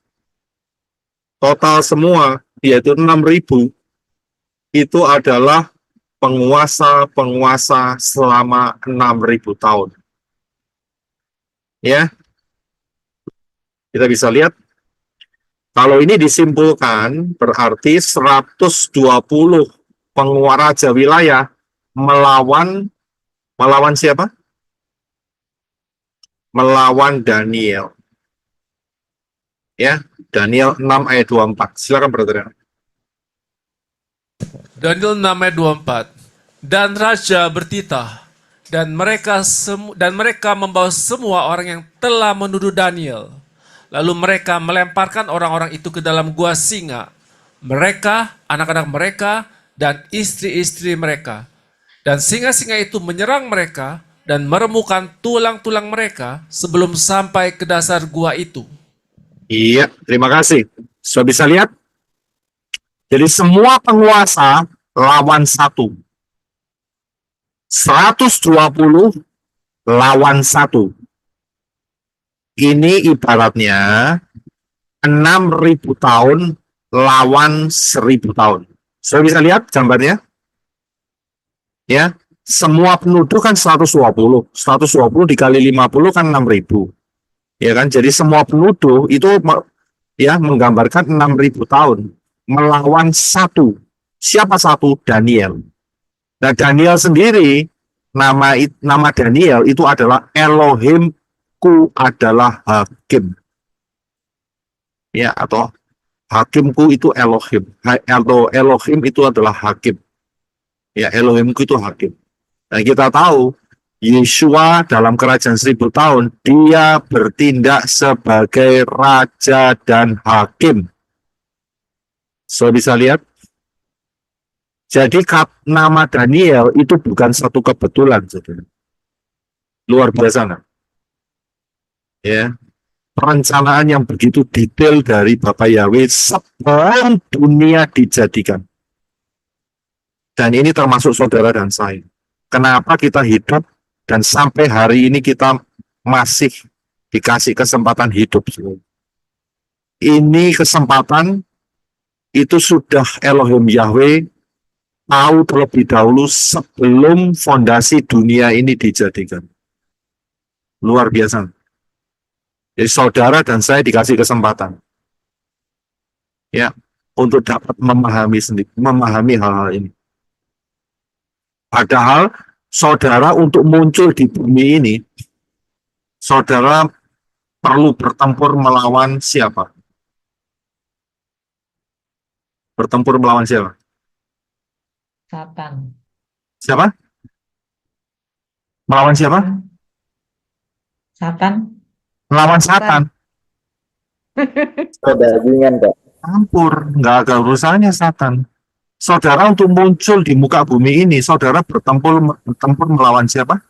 total semua, yaitu 6.000, itu adalah penguasa-penguasa selama 6.000 tahun. Ya, kita bisa lihat, kalau ini disimpulkan, berarti 120 penguasa raja wilayah melawan siapa? Melawan Daniel. Ya, Daniel 6 ayat 24. Silakan Brother. Daniel 6 ayat 24. Dan raja bertitah dan mereka membawa semua orang yang telah menuduh Daniel. Lalu mereka melemparkan orang-orang itu ke dalam gua singa. Mereka, anak-anak mereka, dan istri-istri mereka. Dan singa-singa itu menyerang mereka dan meremukan tulang-tulang mereka sebelum sampai ke dasar gua itu. Iya, terima kasih. Sudah bisa lihat? Jadi semua penguasa lawan 1. 120 lawan 1. Ini ibaratnya 6.000 tahun lawan 1.000 tahun. Sudah bisa lihat gambarnya? Ya, semua penduduk kan 120. 120 dikali 50 kan 6.000. Ya kan? Jadi semua penduduk itu ya menggambarkan 6.000 tahun melawan 1. Siapa 1? Daniel. Nah, Daniel sendiri nama Daniel itu adalah Elohimku adalah hakim. Ya, atau hakimku itu Elohim. Atau Elohim itu adalah hakim. Ya, Elohimku itu hakim. Dan kita tahu Yeshua dalam kerajaan 1000 tahun, dia bertindak sebagai raja dan hakim. So, bisa lihat? Jadi nama Daniel itu bukan satu kebetulan, saudara. Luar biasa, nah. Ya, perencanaan yang begitu detail dari Bapak Yahweh sebelum dunia dijadikan. Dan ini termasuk saudara dan saya. Kenapa kita hidup dan sampai hari ini kita masih dikasih kesempatan hidup. Ini kesempatan itu sudah Elohim Yahweh tahu terlebih dahulu sebelum fondasi dunia ini dijadikan. Luar biasa. Jadi saudara dan saya dikasih kesempatan. Ya, untuk dapat memahami hal-hal ini. Padahal saudara untuk muncul di bumi ini, saudara perlu bertempur melawan siapa? Bertempur melawan siapa? Satan. Siapa? Melawan siapa? Satan. Melawan Satan. Dagingan, Pak. Campur, nggak ada urusannya Satan. Saudara untuk muncul di muka bumi ini, saudara bertempur melawan siapa?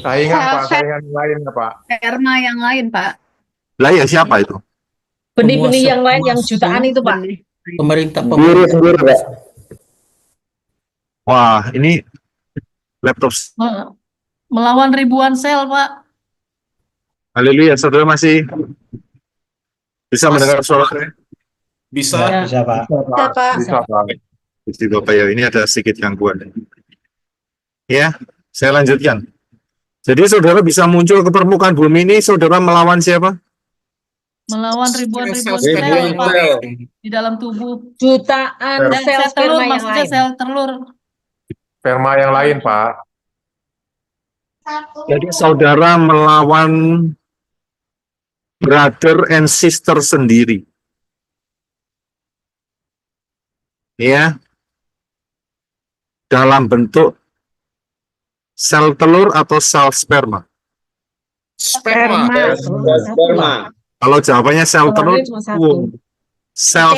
Saingan Pak, saingan yang lain Pak. Perma yang lain, Pak. Lah ya siapa itu? Benih-benih yang lain yang jutaan itu, Pak. Pemerintah Sendiri, Pak. Wah, ini laptop. Melawan ribuan sel, Pak. Haleluya, saudara masih bisa mendengar suara saya? Bisa. Bisa, Pak. Bisa, Pak. Bisa Pak. Gusti Bapak ya, ini ada sedikit gangguan. Ya, saya lanjutkan. Jadi saudara bisa muncul ke permukaan bumi ini, saudara melawan siapa? Melawan ribuan-ribuan sel, Ribuan Pak. sel. Di dalam tubuh. Jutaan Dan sel sel telur, sperma yang maksudnya lain. sel telur. Sperma yang lain Pak. Jadi saudara melawan brother and sister sendiri. Ya. Dalam bentuk sel telur atau sel sperma? Sperma. Sperma. Kalau jawabannya sel telur, Telurnya cuma satu. sel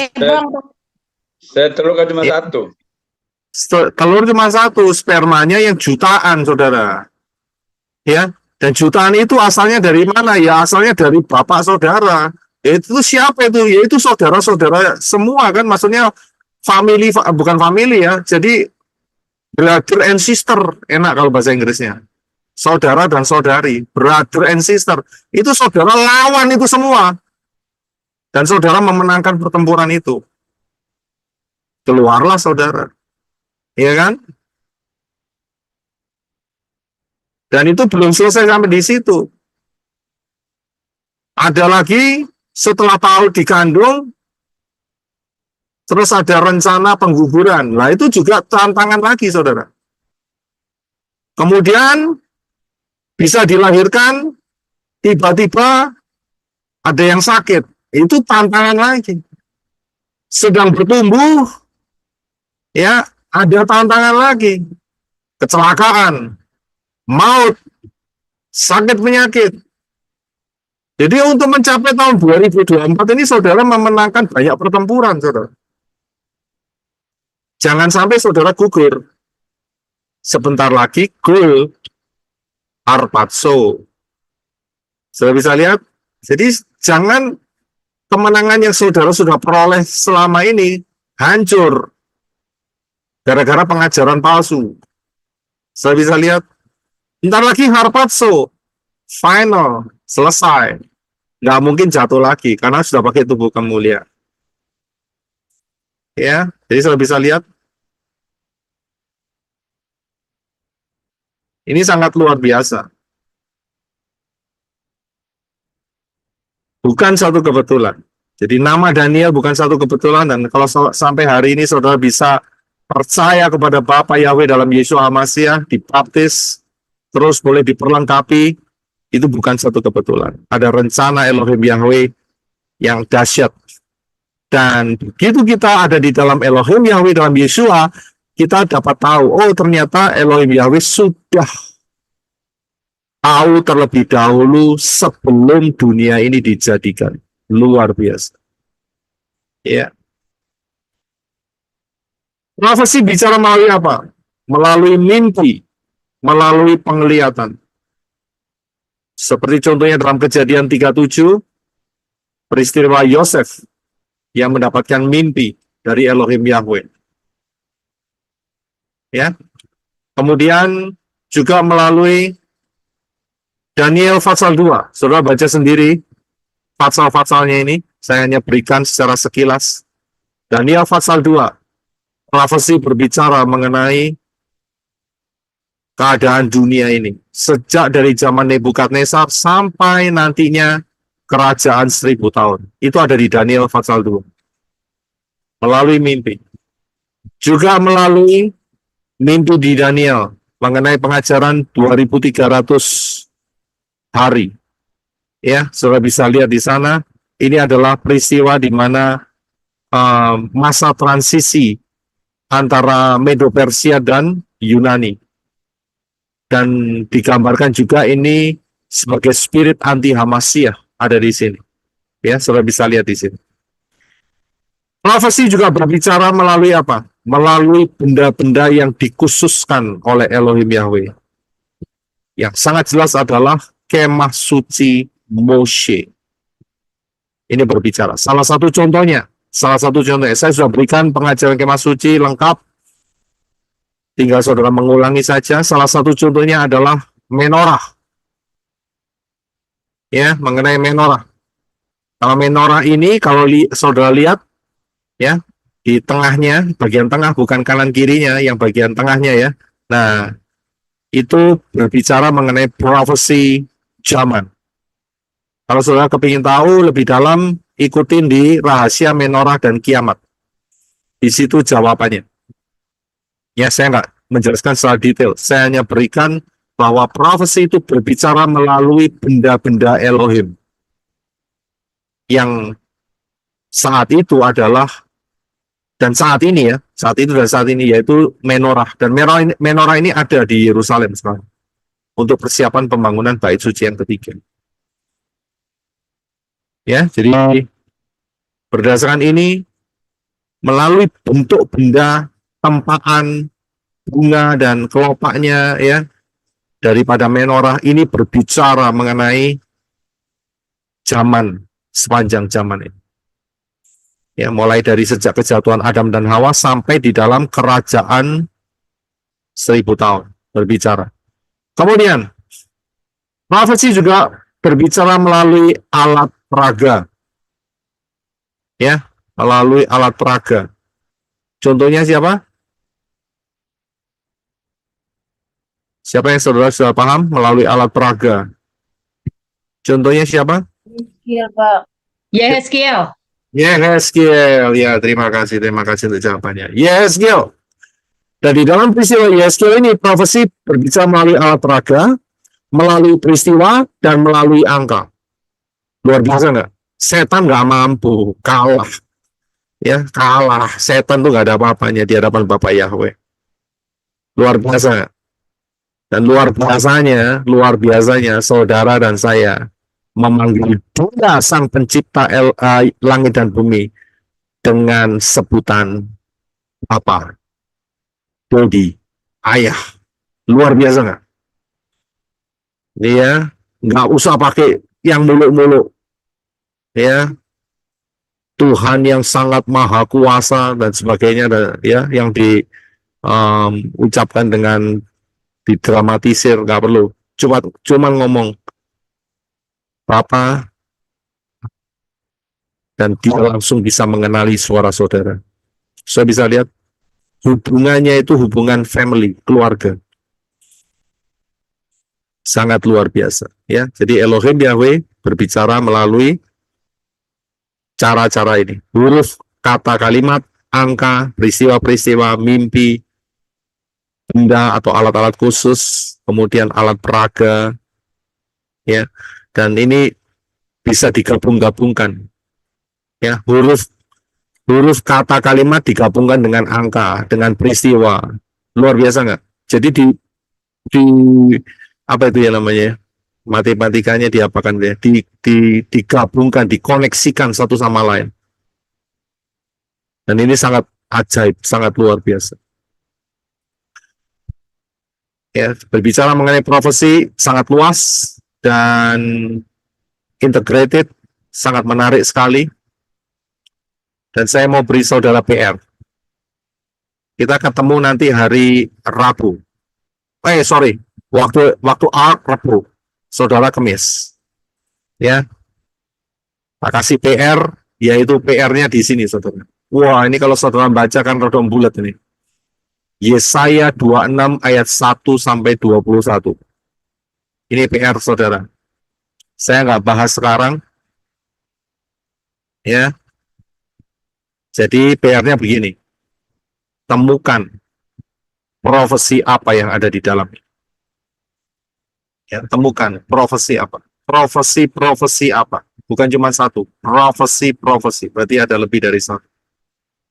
Saya telur kan cuma Ya. satu. telur cuma satu, spermanya yang jutaan, saudara. Ya, dan jutaan itu asalnya dari mana? Ya, asalnya dari bapak saudara. Itu siapa itu? Ya, itu saudara-saudara semua kan, maksudnya family, bukan family ya. Jadi brother and sister, enak kalau bahasa Inggrisnya. Saudara dan saudari, brother and sister. Itu saudara lawan itu semua. Dan saudara memenangkan pertempuran itu. Keluarlah saudara. Iya kan? Dan itu belum selesai sampai di situ. Ada lagi setelah tahu dikandung, terus ada rencana pengguguran. Nah itu juga tantangan lagi, saudara. Kemudian bisa dilahirkan, tiba-tiba ada yang sakit. Itu tantangan lagi. Sedang bertumbuh, ya, ada tantangan lagi. Kecelakaan, maut, sakit penyakit. Jadi untuk mencapai tahun 2024 ini saudara memenangkan banyak pertempuran, saudara. Jangan sampai saudara gugur. Sebentar lagi goal harpazo. Saudara bisa lihat? Jadi jangan kemenangan yang saudara sudah peroleh selama ini hancur gara-gara pengajaran palsu. Saudara bisa lihat? Bentar lagi harpazo. Final, selesai. Nggak mungkin jatuh lagi, karena sudah pakai tubuh kemuliaan. Ya, jadi sudah bisa lihat. Ini sangat luar biasa. Bukan satu kebetulan. Jadi nama Daniel bukan satu kebetulan, dan kalau sampai hari ini saudara bisa percaya kepada Bapa Yahweh dalam Yesus HaMasiah, dibaptis, terus boleh diperlengkapi, itu bukan satu kebetulan. Ada rencana Elohim Yahweh yang dahsyat. Dan begitu kita ada di dalam Elohim Yahweh dalam Yesua, kita dapat tahu, oh ternyata Elohim Yahweh sudah tahu terlebih dahulu sebelum dunia ini dijadikan. Luar biasa. Ya. Profesi bicara melalui apa? Melalui mimpi, melalui penglihatan. Seperti contohnya dalam Kejadian 37, peristiwa Yosef yang mendapatkan mimpi dari Elohim Yahweh. Ya. Kemudian juga melalui Daniel pasal 2. Saudara baca sendiri pasal-pasalnya ini, saya hanya berikan secara sekilas. Daniel pasal 2, profesi berbicara mengenai keadaan dunia ini. Sejak dari zaman Nebukadnezar sampai nantinya kerajaan 1000 tahun. Itu ada di Daniel pasal 2. Melalui mimpi. Juga melalui mimpi di Daniel mengenai pengajaran 2300 hari. Ya, saudara bisa lihat di sana, ini adalah peristiwa di mana masa transisi antara Medo-Persia dan Yunani. Dan digambarkan juga ini sebagai spirit anti-Hamasiyah ada di sini. Ya, saudara bisa lihat di sini. Profesi juga berbicara melalui apa? Melalui benda-benda yang dikhususkan oleh Elohim Yahweh. Yang sangat jelas adalah kemah suci Moshe. Ini berbicara. Salah satu contohnya, saya sudah berikan pengajaran kemah suci lengkap. Tinggal saudara mengulangi saja. Salah satu contohnya adalah menorah. Ya, mengenai menorah. Kalau menorah ini, kalau saudara lihat, ya, di tengahnya, bagian tengah, bukan kanan kirinya, yang bagian tengahnya ya. Nah, itu berbicara mengenai profesi zaman. Kalau saudara kepingin tahu lebih dalam, ikutin di rahasia menorah dan kiamat. Di situ jawabannya. Ya, saya nggak menjelaskan secara detail. Saya hanya berikan bahwa profesi itu berbicara melalui benda-benda Elohim. Yang saat itu adalah, dan saat ini ya, saat itu dan saat ini, yaitu menorah. Dan menorah ini ada di Yerusalem sekarang. Untuk persiapan pembangunan bait suci yang ketiga. Ya, jadi berdasarkan ini, melalui bentuk benda, tempaan, bunga, dan kelopaknya, ya, daripada menorah ini berbicara mengenai zaman, sepanjang zaman ini. Ya, mulai dari sejak kejatuhan Adam dan Hawa sampai di dalam kerajaan 1000 tahun berbicara. Kemudian, profesi juga berbicara melalui alat peraga. Ya, melalui alat peraga. Contohnya siapa? Siapa yang saudara sudah paham melalui alat peraga? Contohnya siapa? Iya, Pak. Yehezkiel. Yehezkiel. Ya, terima kasih untuk jawabannya. Yehezkiel. Dan di dalam peristiwa Yeskel ini, profesi berbicara melalui alat peraga, melalui peristiwa, dan melalui angka. Luar biasa nggak? Setan nggak mampu, kalah. Ya, kalah. Setan tuh nggak ada apa-apanya di hadapan Bapak Yahweh. Luar biasa nggak? Dan luar biasanya saudara dan saya memanggil Dia Sang Pencipta langit dan bumi dengan sebutan apa? Dodi, ayah. Luar biasa nggak? Ya, nggak usah pakai yang muluk-muluk. Ya, Tuhan yang sangat maha kuasa dan sebagainya, ya, yang diucapkan dengan didramatisir, nggak perlu. Cuma ngomong Papa, dan dia langsung bisa mengenali suara saudara. Saya bisa lihat hubungannya itu hubungan family, keluarga. Sangat luar biasa, ya. Jadi Elohim Yahweh berbicara melalui cara-cara ini. Huruf, kata, kalimat, angka, peristiwa-peristiwa, mimpi, benda atau alat-alat khusus, kemudian alat peraga, ya. Dan ini bisa digabung-gabungkan. Ya, huruf, kata, kalimat digabungkan dengan angka, dengan peristiwa. Luar biasa nggak? Jadi di apa itu ya namanya? Matematikanya diapakan ya? Digabungkan, dikoneksikan satu sama lain. Dan ini sangat ajaib, sangat luar biasa. Ya, berbicara mengenai profesi sangat luas dan integrated, sangat menarik sekali. Dan saya mau beri saudara PR. Kita ketemu nanti hari Rabu. Waktu Rabu, saudara Kemis. Ya, tak kasih PR, yaitu PR-nya di sini, saudara. Wah, ini kalau saudara baca kan rodong bulat ini. Yesaya 26 ayat 1 sampai 21. Ini PR saudara. Saya nggak bahas sekarang. Ya. Jadi PR-nya begini. Temukan profesi apa yang ada di dalamnya. Ya, temukan profesi apa. Profesi apa. Bukan cuma satu. Profesi. Berarti ada lebih dari satu.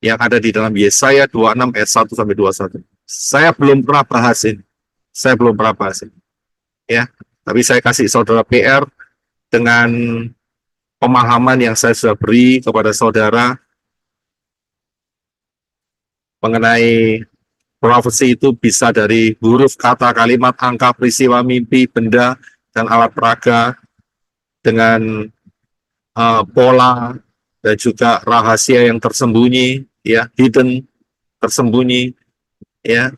Yang ada di dalam Yesaya 26 ayat 1 sampai 21. Saya belum pernah bahas ini. Ya, tapi saya kasih saudara PR dengan pemahaman yang saya sudah beri kepada saudara mengenai profesi itu bisa dari huruf, kata, kalimat, angka, peristiwa, mimpi, benda, dan alat peraga dengan pola dan juga rahasia yang tersembunyi, ya, hidden, tersembunyi, ya.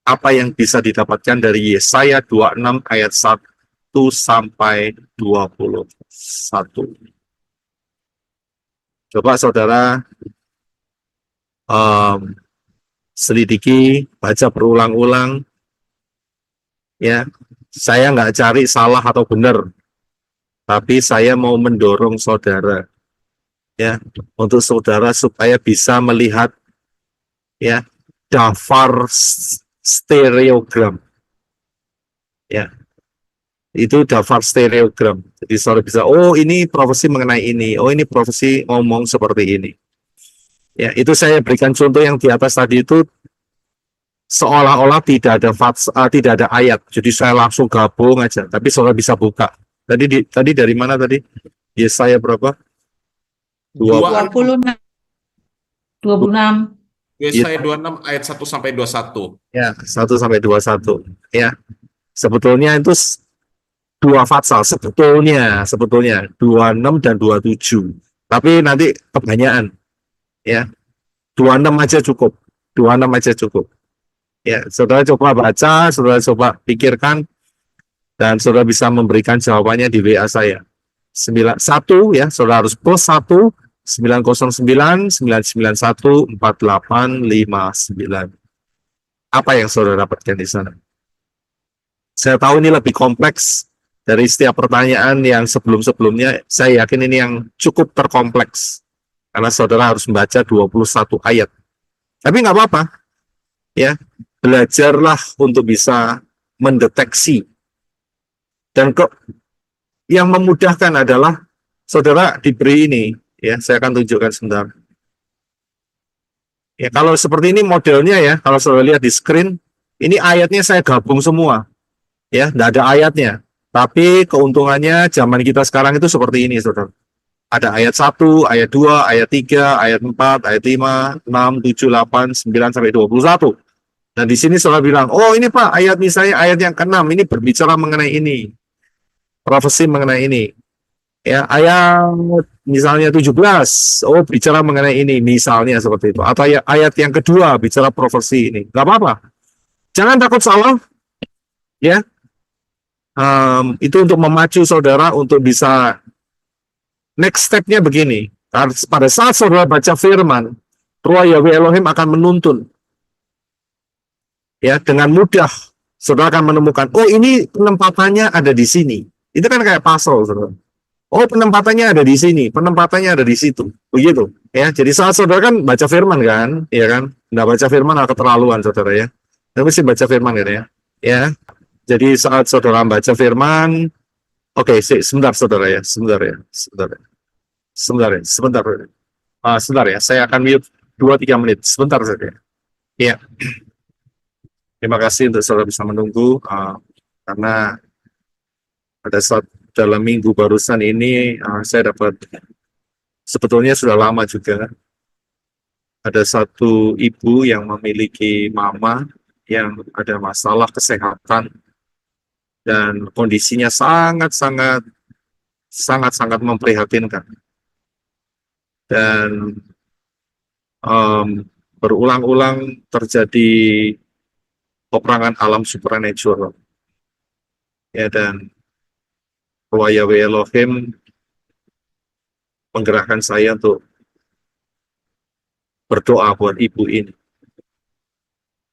Apa yang bisa didapatkan dari Yesaya 26 ayat 1 sampai 21. Coba saudara selidiki, baca berulang-ulang, ya. Saya nggak cari salah atau benar, tapi saya mau mendorong saudara, ya, untuk saudara supaya bisa melihat, ya, daftar stereogram, ya, itu daftar stereogram. Jadi saudara bisa, oh ini profesi mengenai ini, oh ini profesi ngomong seperti ini. Ya, itu saya berikan contoh yang di atas tadi itu seolah-olah tidak ada ayat, jadi saya langsung gabung aja. Tapi saudara bisa buka. Tadi dari mana tadi? Yesaya berapa? 26. Yesaya 26 ayat 1 sampai 21. Ya, 1 sampai 21. Ya, sebetulnya itu dua fatsal. Sebetulnya 26 dan 27. Tapi nanti kebanyakan. Ya, 26 aja cukup. Ya, saudara coba baca, saudara coba pikirkan, dan saudara bisa memberikan jawabannya di WA saya. 91 ya, saudara harus plus 1 909 991 4859. Apa yang saudara dapatkan di sana? Saya tahu ini lebih kompleks dari setiap pertanyaan yang sebelum-sebelumnya. Saya yakin ini yang cukup terkompleks karena saudara harus membaca 21 ayat. Tapi nggak apa-apa, Ya, belajarlah untuk bisa mendeteksi. Dan kok yang memudahkan adalah saudara diberi ini, ya, saya akan tunjukkan sebentar. Ya, kalau seperti ini modelnya ya, kalau saudara lihat di screen, ini ayatnya saya gabung semua. Ya, tidak ada ayatnya. Tapi keuntungannya zaman kita sekarang itu seperti ini, saudara. Ada ayat 1, ayat 2, ayat 3, ayat 4, ayat 5, 6, 7, 8, 9, sampai 21. Dan di sini saudara bilang, oh ini Pak, ayat misalnya ayat yang ke-6, ini berbicara mengenai ini. Profesi mengenai ini. Ya, ayat misalnya 17, oh bicara mengenai ini, misalnya seperti itu. Atau ayat yang kedua, bicara profesi ini. Gak apa-apa. Jangan takut salah. Ya, itu untuk memacu saudara untuk bisa next step-nya begini. Pada saat saudara baca firman, Roh Yahweh Elohim akan menuntun. Ya, dengan mudah saudara akan menemukan, oh ini penempatannya ada di sini. Itu kan kayak puzzle, saudara. Oh, penempatannya ada di sini, penempatannya ada di situ. Begitu. Ya, jadi saat saudara kan baca firman kan, ya kan? Nggak baca firman atau keterlaluan, saudara ya. Tapi mesti baca firman gitu ya. Ya. Jadi saat saudara baca firman, oke, sebentar saudara ya, sebentar ya, sebentar ya. Sebentar ya, sebentar. Sebentar ya, saya akan mute 2-3 menit. Sebentar saja. Ya. Terima kasih untuk saudara bisa menunggu, karena pada saat dalam minggu barusan ini, saya dapat, sebetulnya sudah lama juga, ada satu ibu yang memiliki mama yang ada masalah kesehatan, dan kondisinya sangat-sangat memprihatinkan. Dan berulang-ulang terjadi peperangan alam supernatural. Ya, dan Roh Yahweh Elohim menggerakkan saya untuk berdoa buat ibu ini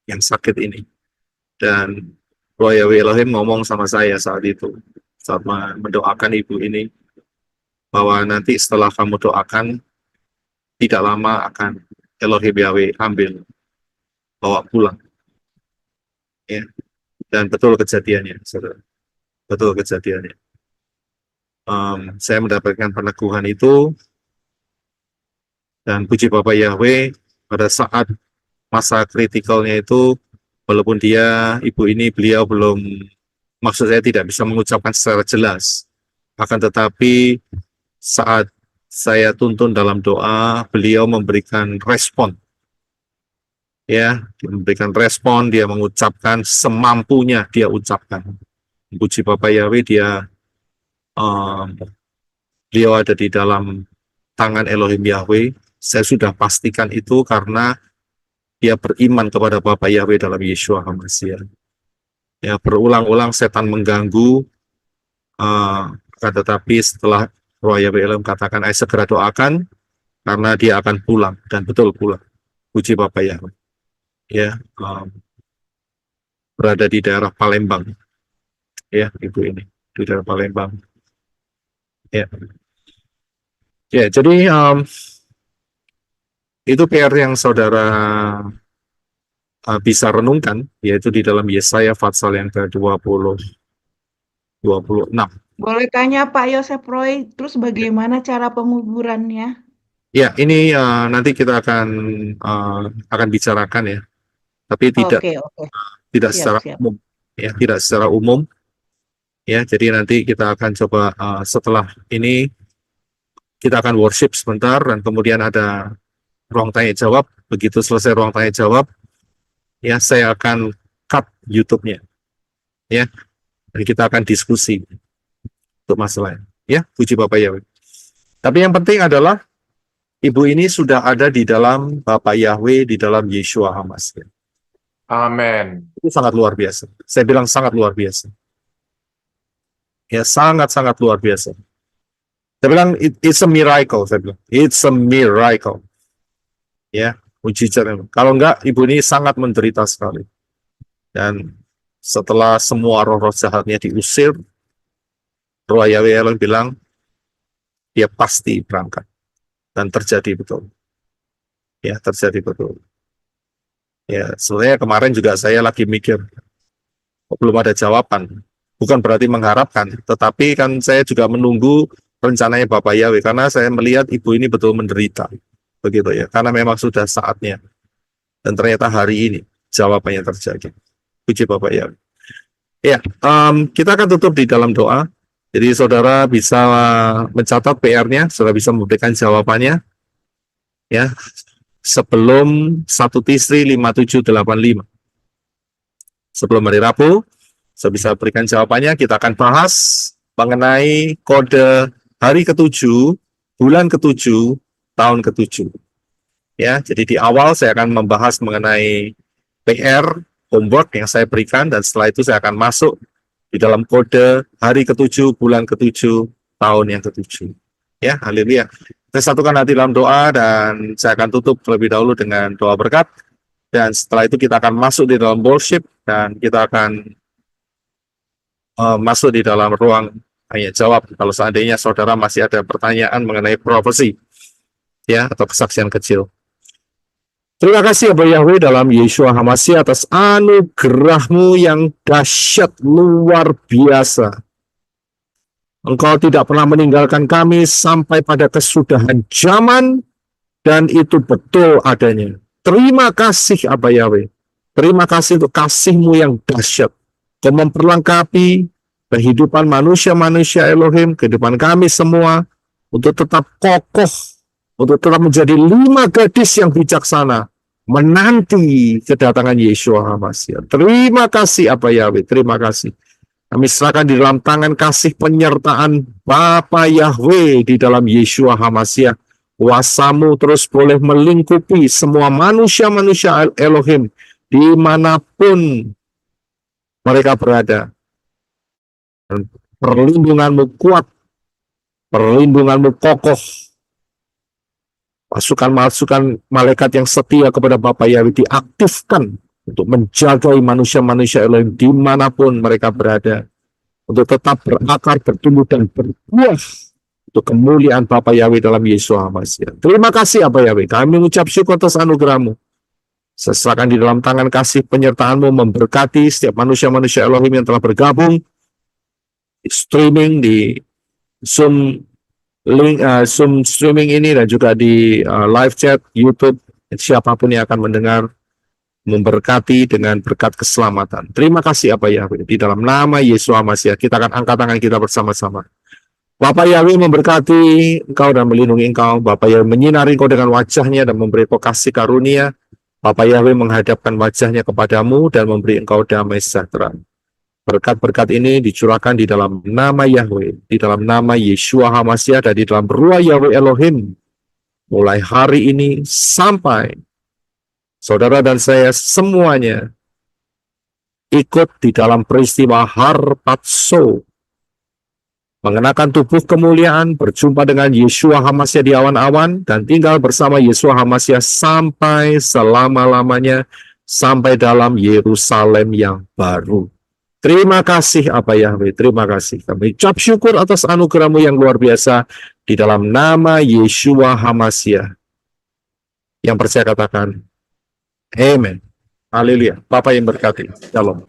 yang sakit ini. Dan Roh Yahweh Elohim ngomong sama saya saat itu, saat mendoakan ibu ini, bahwa nanti setelah kamu doakan, tidak lama akan Elohim Yahweh ambil, bawa pulang. Ya. Dan betul kejadiannya, saudara. Betul kejadiannya. Saya mendapatkan peneguhan itu, dan puji Bapak Yahweh, pada saat masa kritikalnya itu, walaupun ibu ini beliau belum, maksud saya tidak bisa mengucapkan secara jelas, akan tetapi saat saya tuntun dalam doa, beliau memberikan respon. Ya, memberikan respon, dia mengucapkan semampunya dia ucapkan. Puji Bapak Yahweh, beliau ada di dalam tangan Elohim Yahweh. Saya sudah pastikan itu karena dia beriman kepada Bapak Yahweh dalam Yeshua HaMashiach. Ya, berulang-ulang setan mengganggu, tetapi setelah Roh Yahweh Elohim katakan, ayo segera doakan, karena dia akan pulang, dan betul pulang. Puji Bapak Yahweh. Ya, berada di daerah Palembang. Ya, ibu ini di daerah Palembang. Ya, ya, jadi itu PR yang saudara bisa renungkan, yaitu di dalam Yesaya pasal yang ke-26. Boleh tanya Pak Yosef Roy, terus bagaimana cara penguburannya? Ya, ini nanti kita akan bicarakan ya, tapi tidak Oke. tidak secara Siap. umum, ya, tidak secara umum. Ya, jadi nanti kita akan coba setelah ini kita akan worship sebentar, dan kemudian ada ruang tanya jawab. Begitu selesai ruang tanya jawab, ya saya akan cut YouTube-nya, ya, dan kita akan diskusi untuk masalah. Ya, puji Bapak Yahweh. Tapi yang penting adalah ibu ini sudah ada di dalam Bapak Yahweh, di dalam Yeshua HaMashiach. Amin. Itu sangat luar biasa. Saya bilang sangat luar biasa. Ya, sangat-sangat luar biasa. Saya bilang it's a miracle. Saya bilang it's a miracle. Ya, mujizat. Kalau enggak, ibu ini sangat menderita sekali. Dan setelah semua roh-roh jahatnya diusir, Roh Yahweh Elohim bilang dia pasti berangkat. Dan terjadi betul. Ya, terjadi betul. Ya, sebenarnya kemarin juga saya lagi mikir, kok belum ada jawaban. Bukan berarti mengharapkan, tetapi kan saya juga menunggu rencananya Bapak Yahweh, karena saya melihat ibu ini betul menderita. Begitu ya, karena memang sudah saatnya. Dan ternyata hari ini jawabannya terjadi. Puji Bapak Yahweh. Ya, kita akan tutup di dalam doa. Jadi saudara bisa mencatat PR-nya, saudara bisa memberikan jawabannya. Ya, sebelum 1 Tisri 5785. Sebelum hari Rabu, saya bisa berikan jawabannya. Kita akan bahas mengenai kode hari ke-7, bulan ke-7, tahun ke-7. Ya, jadi di awal saya akan membahas mengenai PR, homework yang saya berikan, dan setelah itu saya akan masuk di dalam kode hari ke-7, bulan ke-7, tahun yang ke-7. Ya, haleluya. Kita satukan hati dalam doa, dan saya akan tutup terlebih dahulu dengan doa berkat. Dan setelah itu kita akan masuk di dalam worship, dan kita akan masuk di dalam ruang tanya jawab. Kalau seandainya saudara masih ada pertanyaan mengenai profesi, ya, atau kesaksian kecil. Terima kasih Bapak Yahweh dalam Yeshua HaMashiach atas anugerah-Mu yang dahsyat luar biasa. Engkau tidak pernah meninggalkan kami sampai pada kesudahan zaman, dan itu betul adanya. Terima kasih Abba Yahweh. Terima kasih untuk kasih-Mu yang dahsyat. Kau memperlengkapi kehidupan manusia-manusia Elohim, kehidupan kami semua, untuk tetap kokoh, untuk tetap menjadi 5 gadis yang bijaksana, menanti kedatangan Yeshua HaMashiach. Terima kasih Abba Yahweh, terima kasih. Kami serahkan di dalam tangan kasih penyertaan Bapa Yahweh di dalam Yeshua HaMashiach. Kuasa-Mu terus boleh melingkupi semua manusia-manusia Elohim dimanapun mereka berada. Perlindungan-Mu kuat, perlindungan-Mu kokoh. Pasukan-pasukan malaikat yang setia kepada Bapa Yahweh diaktifkan untuk menjagai manusia-manusia Elohim dimanapun mereka berada, untuk tetap berakar, bertumbuh, dan berbuah untuk kemuliaan Bapa Yahweh dalam Yesus HaMashiach. Terima kasih Bapa Yahweh, kami mengucap syukur atas anugerah-Mu. Saya serahkan di dalam tangan kasih penyertaan-Mu, memberkati setiap manusia-manusia Elohim yang telah bergabung di streaming, di Zoom link, Zoom streaming ini, dan juga di live chat YouTube. Siapapun yang akan mendengar, memberkati dengan berkat keselamatan. Terima kasih Bapa Yahweh. Di dalam nama Yesus HaMashiach, kita akan angkat tangan kita bersama-sama. Bapa Yahweh memberkati engkau dan melindungi engkau. Bapa Yahweh menyinari engkau dengan wajahnya dan memberi engkau kasih karunia. Bapa Yahweh menghadapkan wajahnya kepadamu dan memberi engkau damai sejahtera. Berkat-berkat ini dicurahkan di dalam nama Yahweh, di dalam nama Yeshua HaMashiach, dan di dalam ruah Yahweh Elohim, mulai hari ini sampai saudara dan saya semuanya ikut di dalam peristiwa Harpatso, mengenakan tubuh kemuliaan, berjumpa dengan Yeshua HaMashiach di awan-awan, dan tinggal bersama Yeshua HaMashiach sampai selama-lamanya, sampai dalam Yerusalem yang baru. Terima kasih Bapa Yahweh, terima kasih. Kami ucap syukur atas anugerah-Mu yang luar biasa di dalam nama Yeshua HaMashiach. Yang percaya katakan, Amen. Haleluya. Bapa yang berkati. Shalom.